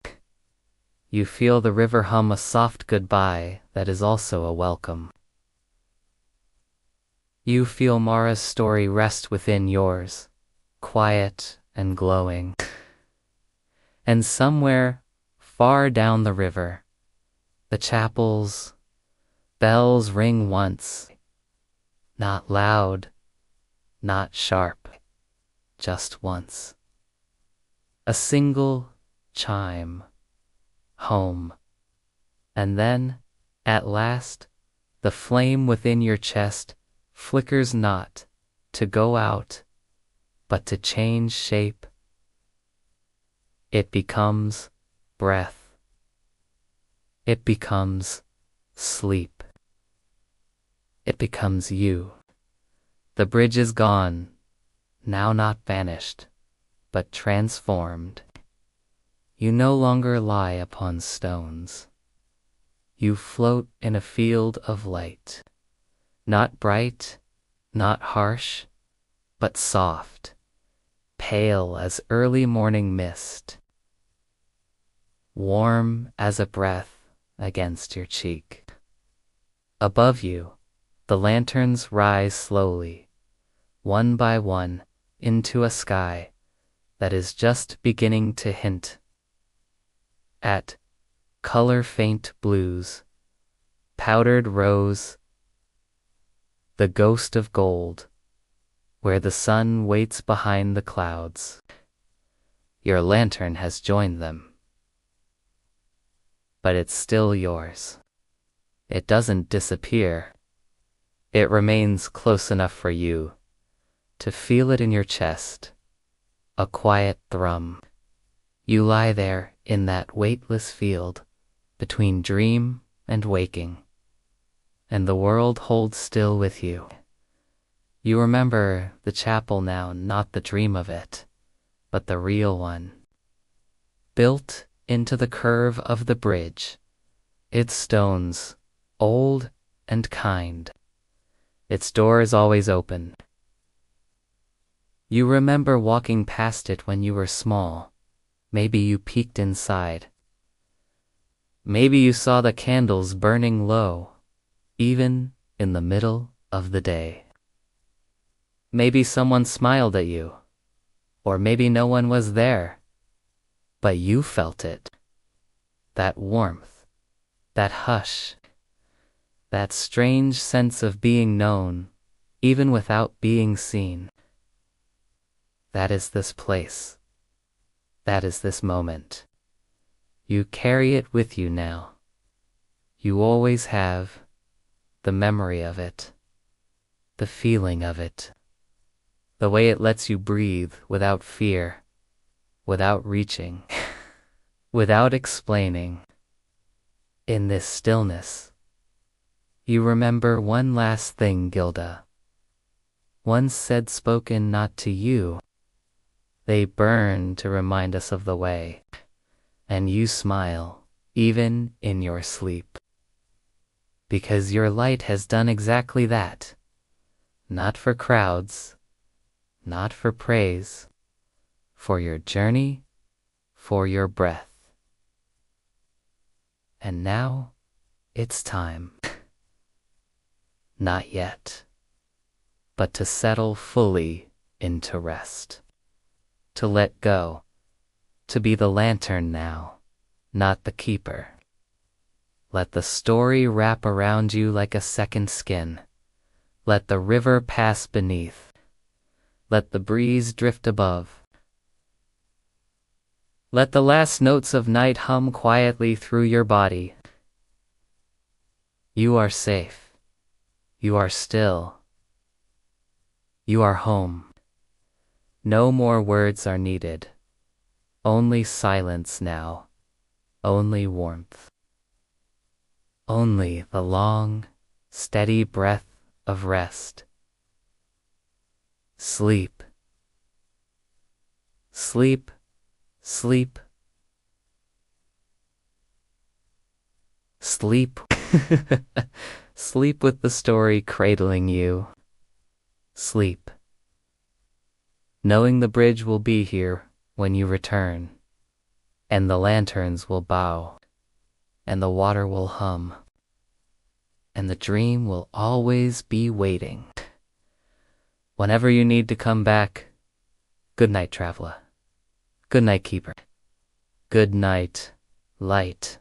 You feel the river hum a soft goodbye that is also a welcome. You feel Mara's story rest within yours, quiet and glowing. And somewhere, far down the river, the chapel's bells ring once, not loud, not sharp, just once. A single chime, home. And then, at last, the flame within your chest flickers not to go out, but to change shape. It becomes breath. It becomes sleep. It becomes you. The bridge is gone, now not vanished, but transformed. You no longer lie upon stones. You float in a field of light. Not bright, not harsh, but soft, pale as early morning mist, warm as a breath against your cheek. Above you, the lanterns rise slowly, one by one, into a sky that is just beginning to hint at color-faint blues, powdered rose, the ghost of gold, where the sun waits behind the clouds. Your lantern has joined them. But it's still yours. It doesn't disappear. It remains close enough for you to feel it in your chest, a quiet thrum. You lie there in that weightless field between dream and waking, and the world holds still with you. You remember the chapel now, not the dream of it, but the real one. Built into the curve of the bridge, its stones, old and kind. Its door is always open. You remember walking past it when you were small. Maybe you peeked inside. Maybe you saw the candles burning low, even in the middle of the day. Maybe someone smiled at you, or maybe no one was there, but you felt it. That warmth, that hush, that strange sense of being known, even without being seen. That is this place. That is this moment. You carry it with you now. You always have the memory of it, the feeling of it, the way it lets you breathe without fear, without reaching, without explaining. In this stillness, you remember one last thing, Gilda. Once said, spoken not to you. They burn to remind us of the way, and you smile, even in your sleep. Because your light has done exactly that. Not for crowds, not for praise, for your journey, for your breath. And now, It's time. Not yet, but to settle fully into rest. To let go, to be the lantern now, not the keeper. Let the story wrap around you like a second skin. Let the river pass beneath. Let the breeze drift above. Let the last notes of night hum quietly through your body. You are safe. You are still. You are home. No more words are needed. Only silence now. Only warmth. Only the long, steady breath of rest. Sleep. Sleep. Sleep. Sleep. Sleep with the story cradling you. Sleep. Knowing the bridge will be here when you return, and the lanterns will bow, and the water will hum, and the dream will always be waiting. Whenever you need to come back, good night, traveler. Good night, keeper. Good night, light.